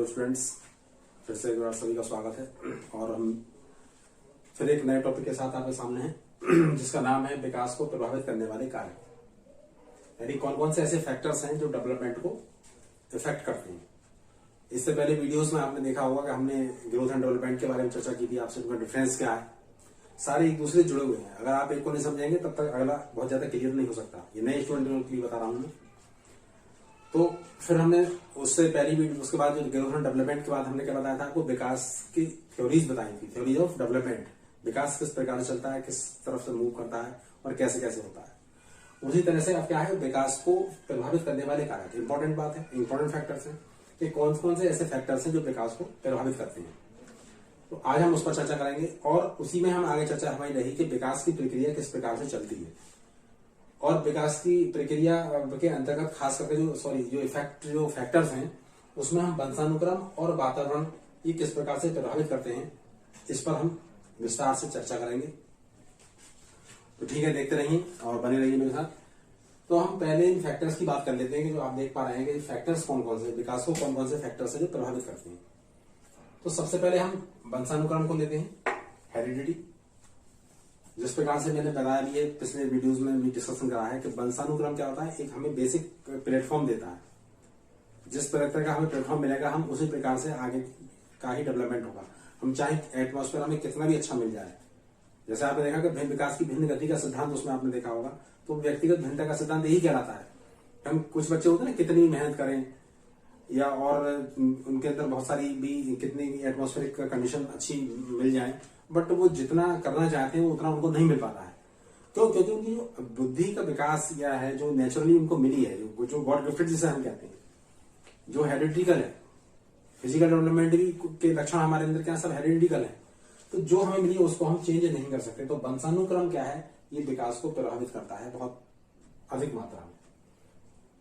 Hello students, फिर से एक बार सभी का स्वागत है। और हम फिर एक नए टॉपिक के साथ आपके सामने हैं जिसका नाम है विकास को प्रभावित करने वाले कारक। यानी कौन कौन से ऐसे फैक्टर्स हैं जो डेवलपमेंट को इफेक्ट करते हैं। इससे पहले वीडियोस में आपने देखा होगा कि हमने ग्रोथ एंड डेवलपमेंट के बारे में चर्चा की थी, आपसे उनका डिफरेंस क्या है। सारे एक दूसरे से जुड़े हुए हैं। अगर आप एक को नहीं समझेंगे तब तक अगला बहुत ज्यादा क्लियर नहीं हो सकता। ये नए स्टूडेंट के लिए बता रहा हूं मैं। तो फिर हमने उससे पहली वीडियो, उसके बाद जो ग्रोथ एंड डेवलपमेंट के बाद हमने क्या बताया था आपको, विकास की थ्योरीज बताई थी। थ्योरीज ऑफ डेवलपमेंट, विकास किस प्रकार से चलता है, किस तरफ से मूव करता है और कैसे कैसे होता है। उसी तरह से अब क्या है, विकास को प्रभावित करने वाले कारक। इंपॉर्टेंट बात है, इंपॉर्टेंट फैक्टर्स हैं कि कौन कौन से ऐसे फैक्टर्स हैं जो विकास को प्रभावित करते हैं। तो आज हम उस पर चर्चा करेंगे और उसी में हम आगे चर्चा हमारी रही कि विकास की प्रक्रिया किस प्रकार से चलती है और विकास की प्रक्रिया के अंतर्गत खास करके जो फैक्टर्स हैं उसमें हम वंशानुक्रम और वातावरण ये किस प्रकार से प्रभावित करते हैं, इस पर हम विस्तार से चर्चा करेंगे। तो ठीक है, देखते रहिए और बने रहिए मेरे साथ। तो हम पहले इन फैक्टर्स की बात कर लेते हैं कि जो आप देख पा रहे हैं कि फैक्टर्स कौन कौन से, विकास को कौन कौन से फैक्टर्स है जो प्रभावित करते हैं। तो सबसे पहले हम वंशानुक्रम को लेते हैं, हेरिडिटी। जिस प्रकार से मैंने बताया भी है, पिछले वीडियोस में भी डिस्कशन करा है कि वंशानुक्रम क्या होता है, एक हमें बेसिक प्लेटफॉर्म देता है। जिस प्रकार का हमें प्लेटफॉर्म मिलेगा हम उसी प्रकार से आगे का ही डेवलपमेंट होगा। हम चाहे एटमॉस्फेयर हमें कितना भी अच्छा मिल जाए, जैसे आपने देखा कि भिन्न विकास की भिन्न गति का सिद्धांत, उसमें आपने देखा होगा तो व्यक्तिगत भिन्नता का सिद्धांत यही कहलाता है। हम कुछ बच्चे होते हैं ना, कितनी भी मेहनत करें या और उनके अंदर बहुत सारी भी कितनी एटमॉस्फेरिक कंडीशन अच्छी मिल जाए, बट वो जितना करना चाहते हैं वो उतना उनको नहीं मिल पाता है। तो क्योंकि उनकी जो बुद्धि का विकास या है जो नेचुरली उनको मिली है, जो गॉड गिफ्टेड जिसे हम कहते हैं, जो हेरिडिटिकल है। फिजिकल डेवलपमेंट भी के लक्षण हमारे अंदर क्या सब हेरिडिटिकल है। तो जो हमें मिली है उसको हम चेंज नहीं कर सकते। तो वंशानुक्रम क्या है, ये विकास को प्रभावित करता है बहुत अधिक मात्रा में।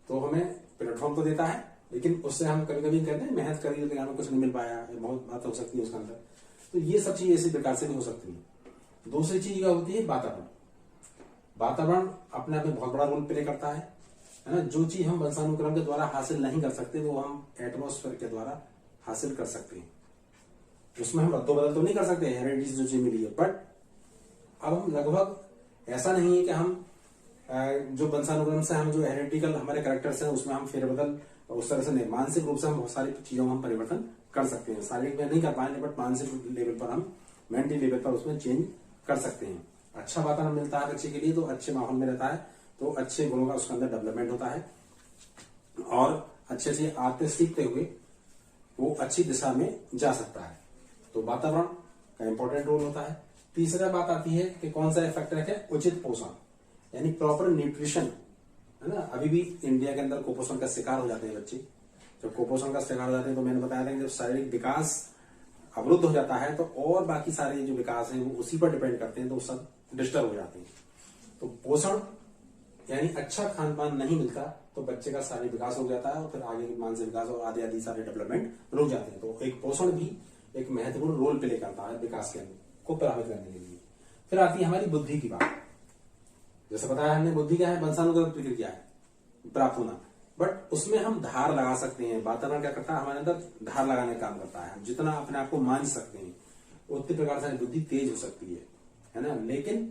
तो हमें प्लेटफॉर्म तो देता है, लेकिन उससे हम कभी कभी कहते हैं मेहनत करी लेकिन हमें कुछ नहीं मिल पाया, बहुत बात हो सकती है उसके अंदर। तो ये सब चीजें इसी प्रकार से भी हो सकती है। दूसरी चीज क्या होती है, वातावरण। वातावरण अपने आप में बहुत बड़ा रोल प्ले करता है ना। जो चीज हम वंशानुक्रम के द्वारा हासिल नहीं कर सकते वो हम एटमॉस्फेयर के द्वारा हासिल कर सकते हैं। उसमें हम रद्दोबदल तो नहीं कर सकते, हेरिडिटी जो चीज मिली है, बट अब हम लगभग ऐसा नहीं है कि हम जो वंशानुक्रम से हम जो हेरिडिटिकल हमारे कैरेक्टर्स हैं उसमें हम फेरबदल उस तरह से नहीं, मानसिक रूप से हम बहुत सारी चीजों में हम परिवर्तन कर सकते हैं। शारीरिक में नहीं कर पाएंगे बट मानसिक लेवल पर हम, मेंटल लेवल पर उसमें चेंज कर सकते हैं। अच्छा वातावरण मिलता है बच्चे के लिए तो अच्छे माहौल में रहता है, तो अच्छे गुणों का उसके अंदर डेवलपमेंट होता है और अच्छे से आते सीखते हुए वो अच्छी दिशा में जा सकता है। तो वातावरण का इंपॉर्टेंट रोल होता है। तीसरा बात आती है कि कौन सा फैक्टर है, उचित पोषण, यानी प्रॉपर न्यूट्रिशन, है ना। अभी भी इंडिया के अंदर कुपोषण का शिकार हो जाते हैं बच्चे। जब कुपोषण का शिकार हो जाते हैं तो मैंने बताया था कि जब शारीरिक विकास अवरुद्ध हो जाता है तो और बाकी सारे जो विकास है वो उसी पर डिपेंड करते हैं, तो सब डिस्टर्ब हो जाते हैं। तो पोषण यानी अच्छा खान पान नहीं मिलता तो बच्चे का शारीरिक विकास हो जाता है और फिर आगे मानसिक विकास और आदि आदि सारे डेवलपमेंट रुक जाते हैं। तो एक पोषण भी एक महत्वपूर्ण रोल प्ले करता है विकास के को प्रभावित करने के लिए। फिर आती है हमारी बुद्धि की बात। जैसे बताया हमने, बुद्धि क्या है, वंशानुगत प्रक्रिया है प्राप्त होना, बट उसमें हम धार लगा सकते हैं। वातावरण क्या करता है, हमारे अंदर धार लगाने का काम करता है। हम जितना अपने आप को मान सकते हैं उतनी प्रकार से बुद्धि तेज हो सकती है ना। लेकिन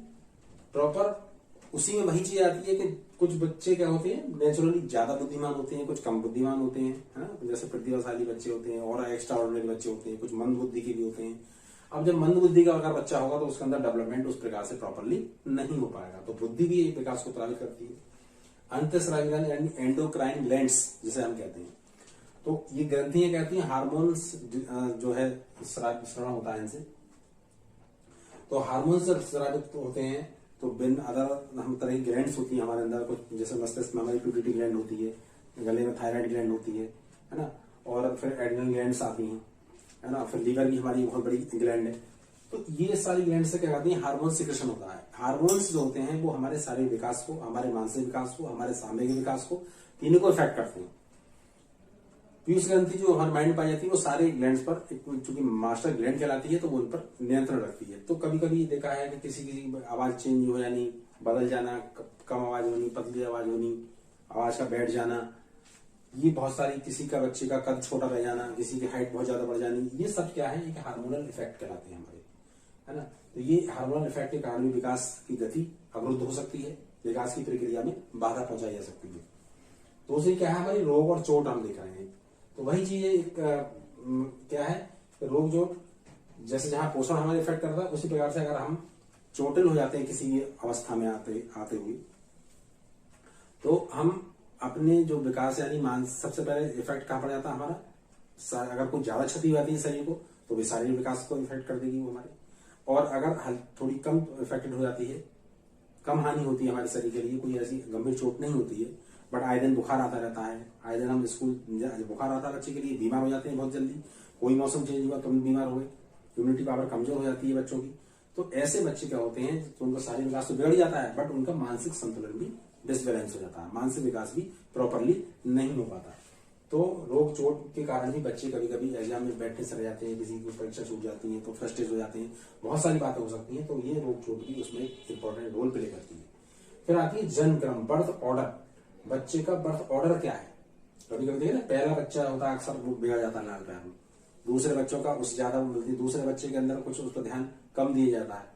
प्रॉपर उसी में वही चीज आती है कि कुछ बच्चे क्या होते हैं, नेचुरली ज्यादा बुद्धिमान होते हैं, कुछ कम बुद्धिमान होते हैं, है ना। जैसे प्रतिभाशाली बच्चे होते हैं और एक्स्ट्रा ऑर्डिनरी बच्चे होते हैं, कुछ मंद बुद्धि के भी होते हैं। अब जब मंद बुद्धि का अगर बच्चा होगा तो उसके अंदर डेवलपमेंट उस प्रकार से प्रॉपरली नहीं हो पाएगा। तो बुद्धि भी एक विकास को प्रभावित करती है। अंतःस्रावी यानी एंडोक्राइन ग्लैंड्स जिसे हम कहते हैं, तो ये ग्रंथियां कहती हैं हार्मोन्स जो है स्राव होता है इनसे। तो हार्मोन्स जब स्रावित होते हैं तो भिन्न अदर हम तरह की ग्लैंड्स होती है हमारे अंदर। कुछ जैसे मस्तिष्क में हमारी पिट्यूटरी ग्लैंड होती है, गले में थायराइड ग्लैंड होती है ना, और फिर एड्रिनल ग्लैंड्स आती हैं, है ना। फिर लीवर की हमारी बहुत बड़ी ग्लैंड है। तो ये सारी ग्लैंड से क्या करती है, हार्मोन सिक्रेशन होता है। हार्मोन्स जो होते हैं वो हमारे शारीरिक विकास को, हमारे मानसिक विकास को, हमारे सामूहिक विकास को, तीनों को इफेक्ट करते हैं। पीयूष ग्रंथि जो हमारे माइंड में पाई जाती है वो सारे ग्लैंड्स पर, चूंकि मास्टर ग्लैंड कहलाती है तो वो उन पर नियंत्रण रखती है। तो कभी कभी देखा है कि किसी आवाज चेंज हो यानी बदल जाना, कम आवाज होनी, पतली आवाज होनी, आवाज का बैठ जाना, ये बहुत सारी, किसी का बच्चे का कद छोटा रह जाना, किसी की हाइट बहुत ज्यादा बढ़ जानी, ये सब क्या है, एक हार्मोनल इफेक्ट कहलाते हैं हमारे, है ना। तो ये हार्मोनल इफेक्ट के कारण भी विकास की गति अवरुद्ध हो सकती है, विकास की प्रक्रिया में बाधा पहुंचाई जा सकती है। तो उसे क्या है, हमारी रोग और चोट हम देख रहे हैं। तो वही चीज एक क्या है, रोग चोट, जैसे जहां पोषण हमारे इफेक्ट करता है, उसी प्रकार से अगर हम चोटिल हो जाते हैं किसी अवस्था में आते हुए, तो हम अपने जो विकास यानी सबसे पहले इफेक्ट कहां पड़ जाता है हमारा, अगर कोई ज्यादा क्षति होती है शरीर को तो भी शारीरिक विकास को इफेक्ट कर देगी वो हमारे। और अगर थोड़ी कम इफेक्टेड हो जाती है, कम हानि होती है हमारे शरीर के लिए, कोई ऐसी गंभीर चोट नहीं होती है, बट आए दिन बुखार आता रहता है, आए दिन हम स्कूल बुखार आता है बच्चे के लिए, बीमार हो जाते हैं बहुत जल्दी, कोई मौसम चेंज हुआ तो बीमार हो गए, इम्यूनिटी पावर कमजोर हो जाती है बच्चों की। तो ऐसे बच्चे क्या होते हैं, तो उनका शारीरिक विकास तो बिगड़ जाता है, बट उनका मानसिक संतुलन भी डिसबैलेंस हो जाता है, मानसिक विकास भी प्रॉपरली नहीं हो पाता। तो रोग चोट के कारण भी बच्चे कभी कभी एग्जाम में बैठने से रह जाते हैं, किसी की परीक्षा छूट जाती है तो फ्रस्ट्रेट हो जाते हैं, बहुत सारी बातें हो सकती हैं। तो ये रोग चोट भी उसमें इंपॉर्टेंट रोल प्ले करती है। फिर आती है जन्म क्रम, बर्थ ऑर्डर। बच्चे का बर्थ ऑर्डर क्या है, कभी कभी देखिए ना, पहला बच्चा होता है अक्सर वो बिगड़ जाता है लाल पैर में, दूसरे बच्चों का उससे ज्यादा मिलती है, दूसरे बच्चे के अंदर कुछ उस पर ध्यान कम दिया जाता है,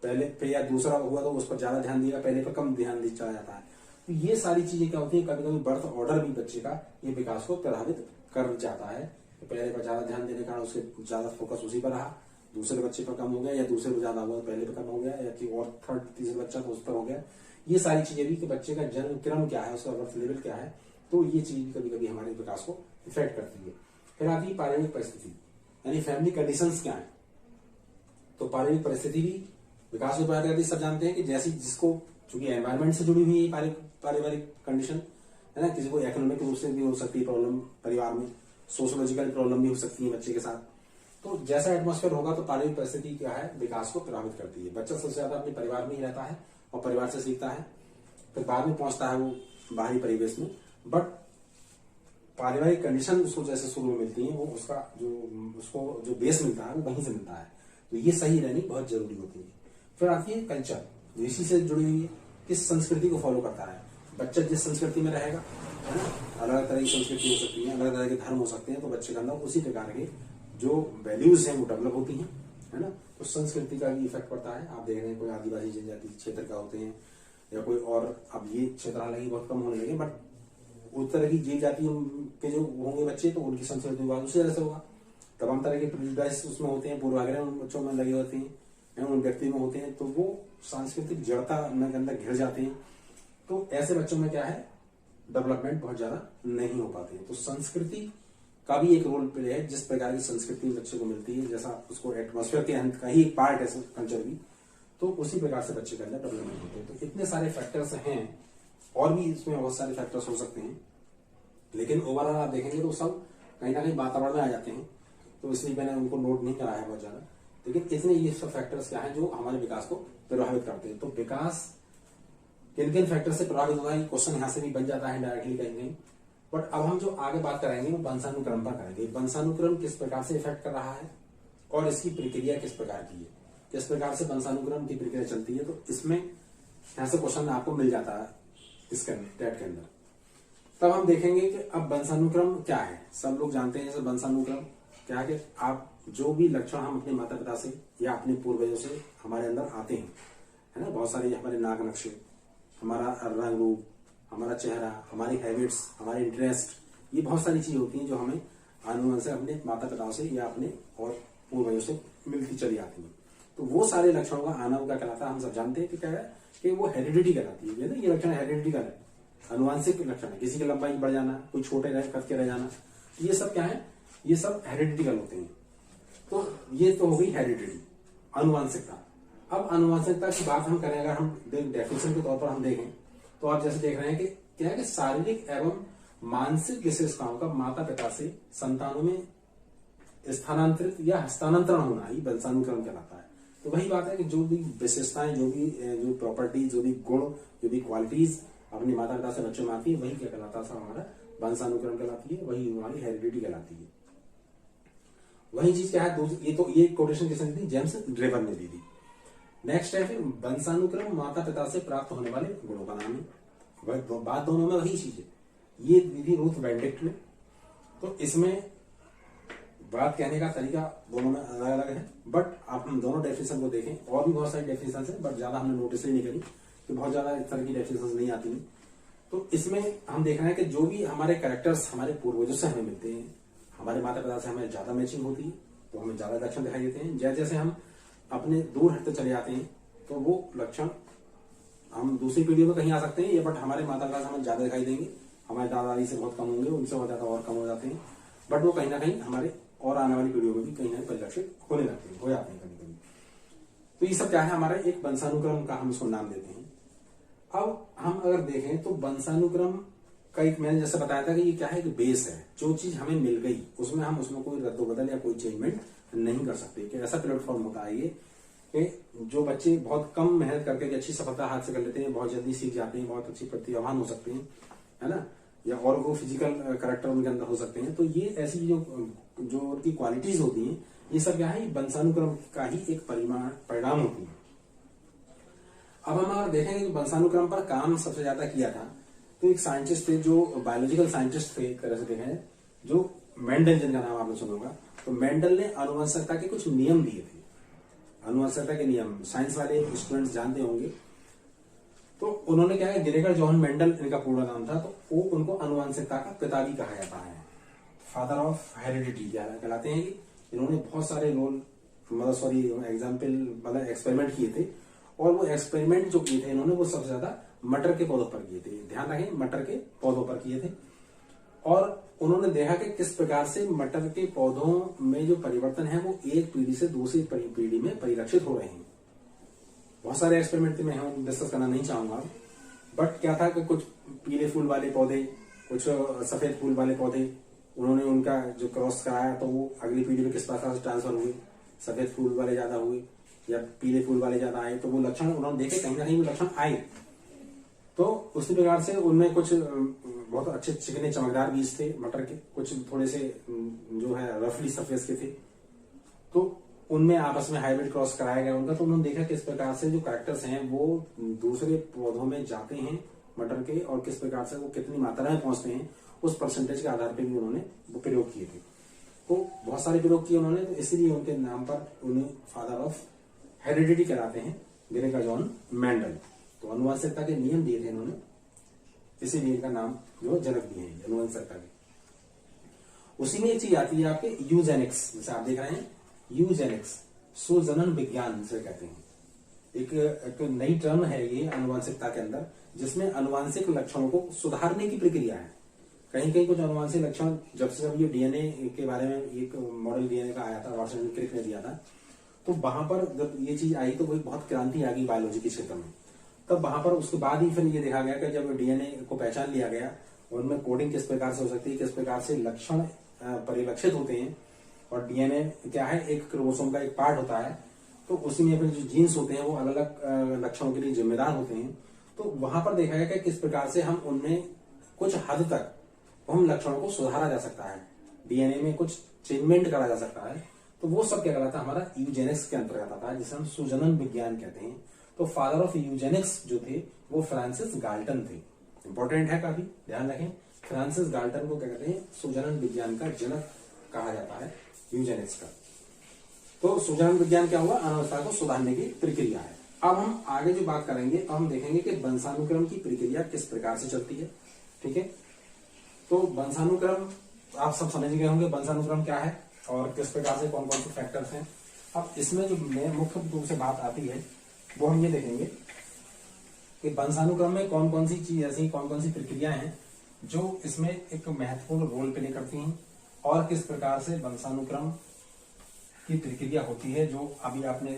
पहले पे या दूसरा हुआ तो उस पर ज्यादा ध्यान दिया, पहले पर कम ध्यान दिया चला जाता है। तो ये सारी चीजें क्या होती है, कभी कभी बर्थ ऑर्डर भी बच्चे का ये विकास को प्रभावित कर जाता है। तो पहले पर ज्यादा ध्यान देने के कारण उसके ज्यादा फोकस उसी पर रहा, दूसरे बच्चे पर कम हो गया, या दूसरे पर ज्यादा हुआ पहले पर कम हो गया, या कि और थर्ड तीसरे बच्चा तो उस पर हो गया। ये सारी चीजें भी कि बच्चे का जन्म क्रम क्या है, उसका बर्थ लेवल क्या है, तो ये चीज कभी कभी हमारे विकास को इफेक्ट करती है। फिर आती है पारिवारिक परिस्थिति, यानी फैमिली कंडीशंस क्या है। तो पारिवारिक परिस्थिति भी विकास को प्रभावित करती है। सब जानते हैं कि जैसी जिसको, चूंकि एनवायरमेंट से जुड़ी हुई है पारिवारिक कंडीशन, है ना, किसी को इकोनॉमिक रूप से भी हो सकती है प्रॉब्लम परिवार में, सोशोलॉजिकल प्रॉब्लम भी हो सकती है बच्चे के साथ। तो जैसा एटमॉस्फेयर होगा तो पारिवारिक परिस्थिति क्या है, विकास को प्रभावित करती है। बच्चा सबसे ज्यादा अपने परिवार में ही रहता है और परिवार से सीखता है, फिर बाद में पहुंचता है वो बाहरी परिवेश में, बट पारिवारिक कंडीशन उसको जैसे शुरू में मिलती है, वो उसको जो बेस मिलता है वो वहीं से मिलता है। तो ये सही रहनी बहुत जरूरी होती है। फिर आती है कल्चर, जो इसी से जुड़ी हुई है, किस संस्कृति को फॉलो करता है बच्चा, जिस संस्कृति में रहेगा, है ना, अलग अलग तरह की संस्कृति हो सकती है, अलग तरह के धर्म हो सकते हैं, तो बच्चे के अंदर उसी प्रकार के जो वैल्यूज हैं वो डेवलप होती हैं, है ना। तो संस्कृति का भी इफेक्ट पड़ता है। आप देख रहे हैं कोई आदिवासी जनजाति क्षेत्र का होते हैं, या कोई और, अब ये क्षेत्र हालांकि बहुत कम होने लगे, बट उस तरह की जीव जाति के जो होंगे बच्चे, तो उनकी संस्कृति विभाग उसी तरह से होगा। तमाम तरह के प्रेजुडिस उसमें होते हैं, पूर्वाग्रह उन बच्चों में लगे होते हैं, उन व्यक्ति में होते हैं, तो वो सांस्कृतिक जड़ता के अंदर घिर जाते हैं। तो ऐसे बच्चों में क्या है, डेवलपमेंट बहुत ज्यादा नहीं हो पाते हैं। तो संस्कृति का भी एक रोल प्ले है, जिस प्रकार की संस्कृति बच्चे को मिलती है, जैसा उसको एटमॉस्फेयर के अंदर का ही एक पार्ट है कल्चर भी, तो उसी प्रकार से बच्चे के अंदर डेवलपमेंट होते हैं। तो इतने सारे फैक्टर्स हैं, और भी इसमें बहुत सारे फैक्टर्स हो सकते हैं, लेकिन ओवरऑल आप देखेंगे तो सब कहीं ना कहीं वातावरण में आ जाते हैं। तो इसलिए मैंने उनको नोट नहीं कराया है बहुत ज्यादा, लेकिन इतने ये सब फैक्टर्स क्या हैं जो हमारे विकास को प्रभावित करते हैं। तो विकास किन किन फैक्टर से प्रभावित होगा, ये क्वेश्चन यहाँ से भी बन जाता है डायरेक्टली कहीं कहीं। बट अब हम जो आगे बात करेंगे वो वंशानुक्रम पर करेंगे। वंशानुक्रम किस प्रकार से इफेक्ट कर रहा है और इसकी प्रक्रिया किस प्रकार की है, किस प्रकार से वंशानुक्रम की प्रक्रिया चलती है। तो इसमें यहाँ से क्वेश्चन आपको मिल जाता है इसके टेट के अंदर। तब हम देखेंगे कि अब वंशानुक्रम क्या है। सब लोग जानते हैं जैसे वंशानुक्रम क्या है, कि आप जो भी लक्षण हम अपने माता पिता से या अपने पूर्वजों से हमारे अंदर आते हैं, है ना, बहुत सारे हमारे नाक नक्शे, हमारा रंग रूप, हमारा चेहरा, हमारी हैबिट्स, हमारे इंटरेस्ट, ये बहुत सारी चीजें होती हैं जो हमें आनुवंश से अपने माता पिताओं से या अपने और पूर्वजों से मिलती चली आती हैं। तो वो सारे लक्षणों का आना क्या कहलाता है, हम सब जानते हैं कि क्या है, कि वो हेरिडिटी कहलाती है। ये लक्षण हेरिडिटी का है, अनुवांशिक लक्षण है। किसी की लंबाई बढ़ जाना, कोई छोटे कद के रह जाना, ये सब क्या है, ये सब हेरिडिटिकल होते हैं। तो ये तो हो गई हेरिडिटी, अनुवांशिकता। अब अनुवांशिकता की बात हम करें, अगर हम डेफिनेशन के तौर पर हम देखें, तो आप जैसे देख रहे हैं कि क्या है कि शारीरिक एवं मानसिक विशेषताओं का माता पिता से संतानों में स्थानांतरित या हस्तांतरण होना ही वंशानुक्रम कहलाता है। तो वही बात है कि जो भी विशेषताएं, जो प्रॉपर्टी, जो भी गुण, जो भी क्वालिटीज अपने माता पिता से बच्चों में आती है, वही क्या कहलाता है, हमारा वंशानुक्रम कहलाती है, वही हमारी हेरिडिटी कहलाती है। वही चीज क्या है, ये कोटेशन किसने दी, जेम्स ड्रेवर ने दी थी। नेक्स्ट है फिर वंशानुक्रम माता पिता से प्राप्त होने वाले गुणों का नाम है। बात दोनों में वही चीज है, ये दी थी रूथ बेनेडिक्ट ने। तो इसमें बात कहने का तरीका दोनों में अलग अलग है, बट आप हम दोनों डेफिनेशन को देखें, और भी बहुत सारी डेफिनेशन है, बट ज्यादा हमने नोटिस ही नहीं करी कि बहुत ज्यादा इस तरह की डेफिनेशन नहीं आती हैं। तो इसमें हम देख रहे हैं कि जो भी हमारे कैरेक्टर्स हमारे पूर्वजों से हमें मिलते हैं, हमारे माता पिता से हमें ज्यादा मैचिंग होती है, तो हमें ज्यादा लक्षण दिखाई देते हैं। जैसे जैसे हम अपने दूर हटते चले जाते हैं तो वो लक्षण हम दूसरी पीढ़ियों में कहीं आ सकते हैं, ये बट हमारे माता पिता से हमें ज्यादा दिखाई देंगे, हमारे दादा दादी से बहुत कम होंगे, उनसे बहुत ज्यादा और कम हो जाते हैं, बट वो कहीं ना कहीं हमारे और आने वाली पीढ़ियों में भी कहीं ना कहीं परिलक्षित होने लगते हैं, हो जाते हैं कभी कभी। तो ये सब क्या है, हमारा एक वंशानुक्रम का हम इसको नाम देते हैं। अब हम अगर देखें तो वंशानुक्रम का एक, मैंने जैसे बताया था कि ये क्या है, कि बेस है। जो चीज हमें मिल गई उसमें हम उसमें कोई रद्दोबदल या कोई चेंजमेंट नहीं कर सकते। कि ऐसा प्लेटफॉर्म होता है ये कि जो बच्चे बहुत कम मेहनत करके अच्छी सफलता हाथ से कर लेते हैं, बहुत जल्दी सीख जाते हैं, बहुत अच्छी प्रतिभावान हो सकते हैं, है ना, या और वो फिजिकल करेक्टर उनके अंदर हो सकते हैं। तो ये ऐसी जो उनकी क्वालिटीज होती हैं, ये सब क्या है, वंशानुक्रम का ही एक परिणाम होती है। अब हम अगर देखेंगे कि वंशानुक्रम पर काम सबसे ज्यादा किया था, तो एक साइंटिस्ट थे, जो बायोलॉजिकल साइंटिस्ट थे एक तरह से देखें, जो मेंडल, जिनका नाम आपने सुना होगा। तो मेंडल ने आनुवंशिकता के कुछ नियम दिए थे। आनुवंशिकता के नियम साइंस वाले स्टूडेंट्स जानते होंगे। तो उन्होंने क्या है, ग्रेगर जॉन मेंडल इनका पूरा नाम था, तो वो उनको आनुवंशिकता का पिता भी कहा जाता है, फादर ऑफ हेरिडिटी कहलाते हैं। इन्होंने बहुत सारे रोल एग्जाम्पल मतलब एक्सपेरिमेंट किए थे, और वो एक्सपेरिमेंट जो किए थे इन्होंने, वो सबसे ज्यादा मटर के पौधों पर किए थे। ध्यान रखें, मटर के पौधों पर किए थे। और उन्होंने देखा कि किस प्रकार से मटर के पौधों में जो परिवर्तन है वो एक पीढ़ी से दूसरी पीढ़ी में परिलक्षित हो रहे हैं। बहुत सारे एक्सपेरिमेंट थे, मैं डिस्कस करना नहीं चाहूंगा, बट क्या था कि कुछ पीले फूल वाले पौधे, कुछ सफेद फूल वाले पौधे, उन्होंने उनका जो क्रॉस कराया तो वो अगली पीढ़ी में किस प्रकार से ट्रांसफर हुए। सफेद फूल वाले ज्यादा हुए या पीले फूल वाले ज्यादा आए, तो वो लक्षण उन्होंने देखे, कहीं ना कहीं वो लक्षण आए। तो उसी प्रकार से उनमें कुछ बहुत अच्छे चिकने चमकदार बीज थे मटर के, कुछ थोड़े से जो है रफली सरफेस के थे, तो उनमें आपस में हाइब्रिड क्रॉस कराया गया उनका। तो उन्होंने देखा किस प्रकार से जो कैरेक्टर्स हैं वो दूसरे पौधों में जाते हैं मटर के, और किस प्रकार से वो कितनी मात्रा में पहुंचते हैं, उस परसेंटेज के आधार पर भी उन्होंने वो प्रयोग किए थे। तो बहुत सारे प्रयोग किए उन्होंने, तो इसलिए उनके नाम पर उन्हें फादर ऑफ हेरिडिटी कहलाते हैं, ग्रेगर जॉन मेंडल। तो आनुवंशिकता के नियम दिए थे इन्होंने, इसीलिए इनका नाम जो जनक दिए हैं आनुवंशिकता के। उसी में एक चीज आती है आपके यूजेनिक्स, जैसे आप देख रहे हैं यूजेनिक्स, सुजनन विज्ञान से कहते हैं। एक नई टर्म है ये आनुवंशिकता के अंदर, जिसमें आनुवंशिक लक्षणों को सुधारने की प्रक्रिया है। कहीं कहीं कुछ आनुवंशिक लक्षण, जब से जब ये डीएनए के बारे में एक मॉडल डीएनए का आया था, वाटसन क्रिक ने दिया था, तो वहां पर जब ये चीज आई तो वही बहुत क्रांति आ गई बायोलॉजी के क्षेत्र में। तब वहां पर उसके बाद ही फिर ये देखा गया कि जब डीएनए को पहचान लिया गया, उनमें कोडिंग किस प्रकार से हो सकती है, किस प्रकार से लक्षण परिलक्षित होते हैं। और डीएनए क्या है, एक क्रोमोसोम का एक पार्ट होता है, तो उसी में फिर जो जीन्स होते हैं वो अलग अलग लक्षणों के लिए जिम्मेदार होते हैं। तो वहां पर देखा गया कि किस प्रकार से हम उनमें कुछ हद तक हम लक्षणों को सुधारा जा सकता है, डीएनए में कुछ चेंजमेंट करा जा सकता है। तो वो सब क्या कहलाता है, हमारा यूजेनिक्स के अंतर्गत आता है, जिसे हम सुजनन विज्ञान कहते हैं। तो फादर ऑफ यूजेनिक्स जो थे वो फ्रांसिस गाल्टन थे। इंपॉर्टेंट है काफी, ध्यान रखें। फ्रांसिस गाल्टन को क्या कहते हैं, सुजनन विज्ञान का जनक कहा जाता है, यूजेनिक्स का। तो सुजनन विज्ञान क्या हुआ, अनावस्था को सुधारने की प्रक्रिया है। अब हम आगे जो बात करेंगे, अब हम देखेंगे कि वंशानुक्रम की प्रक्रिया किस प्रकार से चलती है। ठीक है, तो वंशानुक्रम आप सब समझ गए होंगे, वंशानुक्रम क्या है और किस प्रकार से कौन कौन से फैक्टर्स हैं। अब इसमें जो मुख्य रूप से बात आती है वो हम ये देखेंगे कि वंशानुक्रम में कौन कौन सी चीज ऐसी, कौन कौन सी प्रक्रियाएं हैं जो इसमें एक महत्वपूर्ण रोल प्ले करती हैं, और किस प्रकार से वंशानुक्रम की प्रक्रिया होती है। जो अभी आपने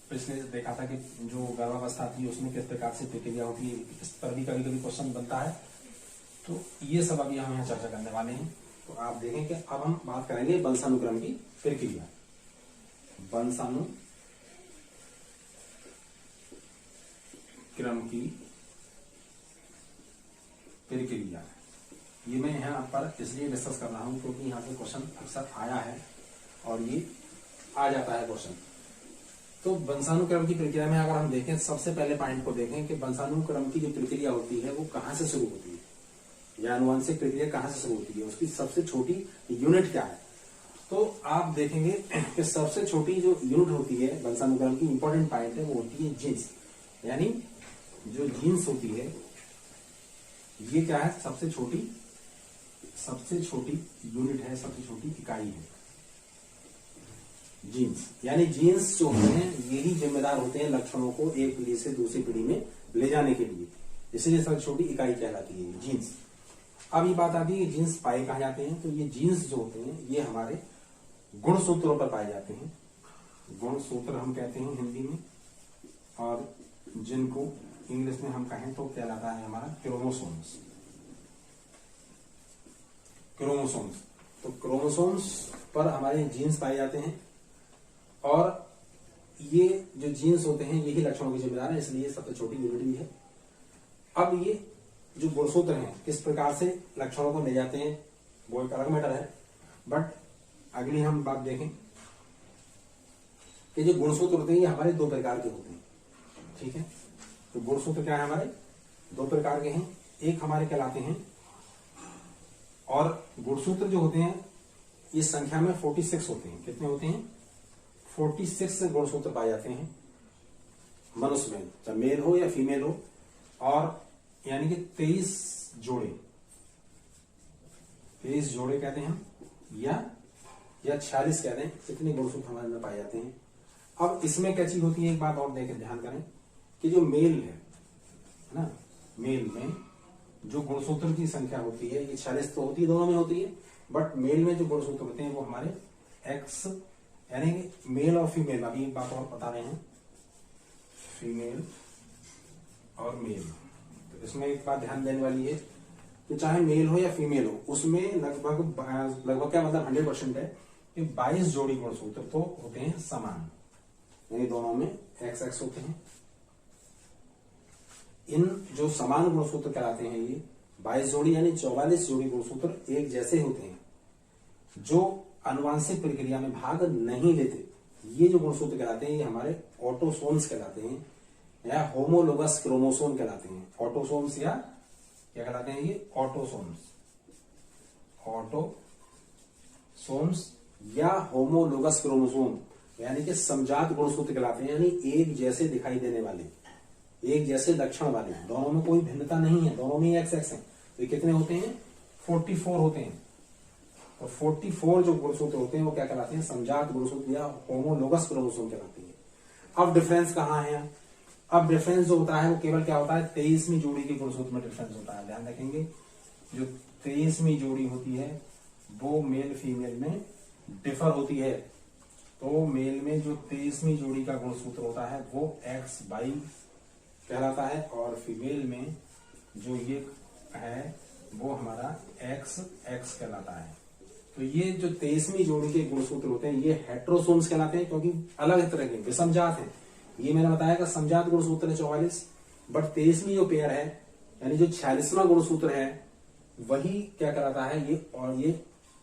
पिछले देखा था कि जो गर्भावस्था थी उसमें किस प्रकार से प्रक्रिया होती है, इस पर भी कभी कभी क्वेश्चन बनता है। तो ये सब अभी हम यहाँ चर्चा करने वाले हैं। तो आप देखें कि अब हम बात करेंगे वंशानुक्रम की प्रक्रिया। वंशानुक्रम की प्रक्रिया, ये मैं यहाँ पर इसलिए डिस्कस कर रहा हूं क्योंकि यहाँ पे क्वेश्चन अक्सर आया है और ये आ जाता है क्वेश्चन। तो वंशानुक्रम की प्रक्रिया में अगर हम देखें, सबसे पहले पॉइंट को देखें कि वंशानुक्रम की जो प्रक्रिया होती है वो कहां से शुरू होती है। या अनुवांशिक प्रक्रिया कहां से शुरू होती है, उसकी सबसे छोटी यूनिट क्या है। तो आप देखेंगे कि सबसे छोटी जो यूनिट होती है वंशानुक्रम की, इंपॉर्टेंट पॉइंट है, वो होती है जीन्स। यानी जो जीन्स होती है ये क्या है, सबसे छोटी यूनिट है, सबसे छोटी इकाई है जीन्स। यानी जीन्स जो होते हैं यही जिम्मेदार होते हैं लक्षणों को एक पीढ़ी से दूसरी पीढ़ी में ले जाने के लिए, इसलिए सबसे छोटी इकाई कहलाती है जीन्स। अब ये बात आती है कि जीन्स पाए कहां जाते हैं, तो ये जीन्स जो होते हैं ये हमारे गुणसूत्रों पर पाए जाते हैं। गुणसूत्र हम कहते हैं हिंदी में, और जिनको इंग्लिश में हम कहें तो कहलाता है हमारा क्रोमोसोम्स। तो क्रोमोसोम्स पर हमारे जीन्स पाए जाते हैं, और ये जो जीन्स होते हैं यही लक्षणों की जिम्मेदार है, इसलिए सबसे छोटी यूनिट भी है। अब ये जो गुणसूत्र हैं किस प्रकार से लक्षणों को ले जाते हैं वो एक अलग मैटर है, बट अगली हम बात देखें कि जो गुणसूत्र होते हैं ये हमारे दो प्रकार के होते हैं। ठीक है, तो गुणसूत्र क्या है, हमारे दो प्रकार के हैं। एक हमारे कहलाते हैं, और गुणसूत्र जो होते हैं ये संख्या में 46 होते हैं। कितने होते हैं, 46 गुणसूत्र पाए जाते हैं मनुष्य में, चाहे मेल हो या फीमेल हो, और यानी कि 23 जोड़े कहते हैं हम, या 46 कहते हैं, इतने गुणसूत्र हमारे में पाए जाते हैं। अब इसमें क्या चीज होती है, एक बात और देखें, ध्यान करें कि जो मेल है ना, मेल में जो गुणसूत्र की संख्या होती है ये 46 तो होती है, दोनों में होती है, बट मेल में जो गुणसूत्र होते हैं वो हमारे एक्स, यानी कि मेल और फीमेल। अभी एक बात और बता रहे हैं, फीमेल और मेल। तो इसमें एक बात ध्यान देने वाली है कि चाहे मेल हो या फीमेल हो, उसमें लगभग क्या मतलब 100% है कि 22 जोड़ी गुणसूत्र तो होते हैं समान, यानी दोनों में XX होते हैं। इन जो समान गुणसूत्र कहलाते हैं ये 22 जोड़ी यानी 44 जोड़ी गुणसूत्र एक जैसे होते हैं। जो आनुवांशिक प्रक्रिया में भाग नहीं लेते ये जो गुणसूत्र कहलाते हैं ये हमारे ऑटोसोम्स कहलाते हैं, या होमोलोगस क्रोमोसोम कहलाते हैं। ऑटोसोम्स या क्या कहलाते हैं, ये ऑटोसोम्स या होमोलोगस क्रोमोसोम, यानी कि समजात गुणसूत्र कहलाते हैं। यानी एक जैसे दिखाई देने वाले, एक जैसे लक्षण वाले, दोनों में कोई भिन्नता नहीं है, दोनों में XX है। तो ये कितने होते हैं, 44 होते हैं। और 44 जो गुणसूत्र होते हैं वो क्या कहलाते हैं, समजात गुणसूत्र या होमोलोगस क्रोमोसोम कहलाते हैं। अब डिफरेंस कहां है, अब डिफरेंस जो होता है वो केवल क्या होता है, 23वीं जोड़ी के गुणसूत्र में डिफरेंस होता है। ध्यान रखेंगे, जो 23वीं जोड़ी होती है वो मेल फीमेल में डिफर होती है। तो मेल में जो 23वीं जोड़ी का गुणसूत्र होता है वो XY कहलाता है, और फीमेल में जो ये है वो हमारा XX कहलाता है। तो ये जो 23वीं जोड़ी के गुणसूत्र होते हैं ये हेट्रोसोम्स कहलाते हैं, क्योंकि अलग तरह के विषमजात है। ये मैंने बताया कि समजात गुणसूत्र है 44, बट 23वीं जो पेयर है यानी जो 46वां गुणसूत्र है वही क्या कहलाता है, ये, और ये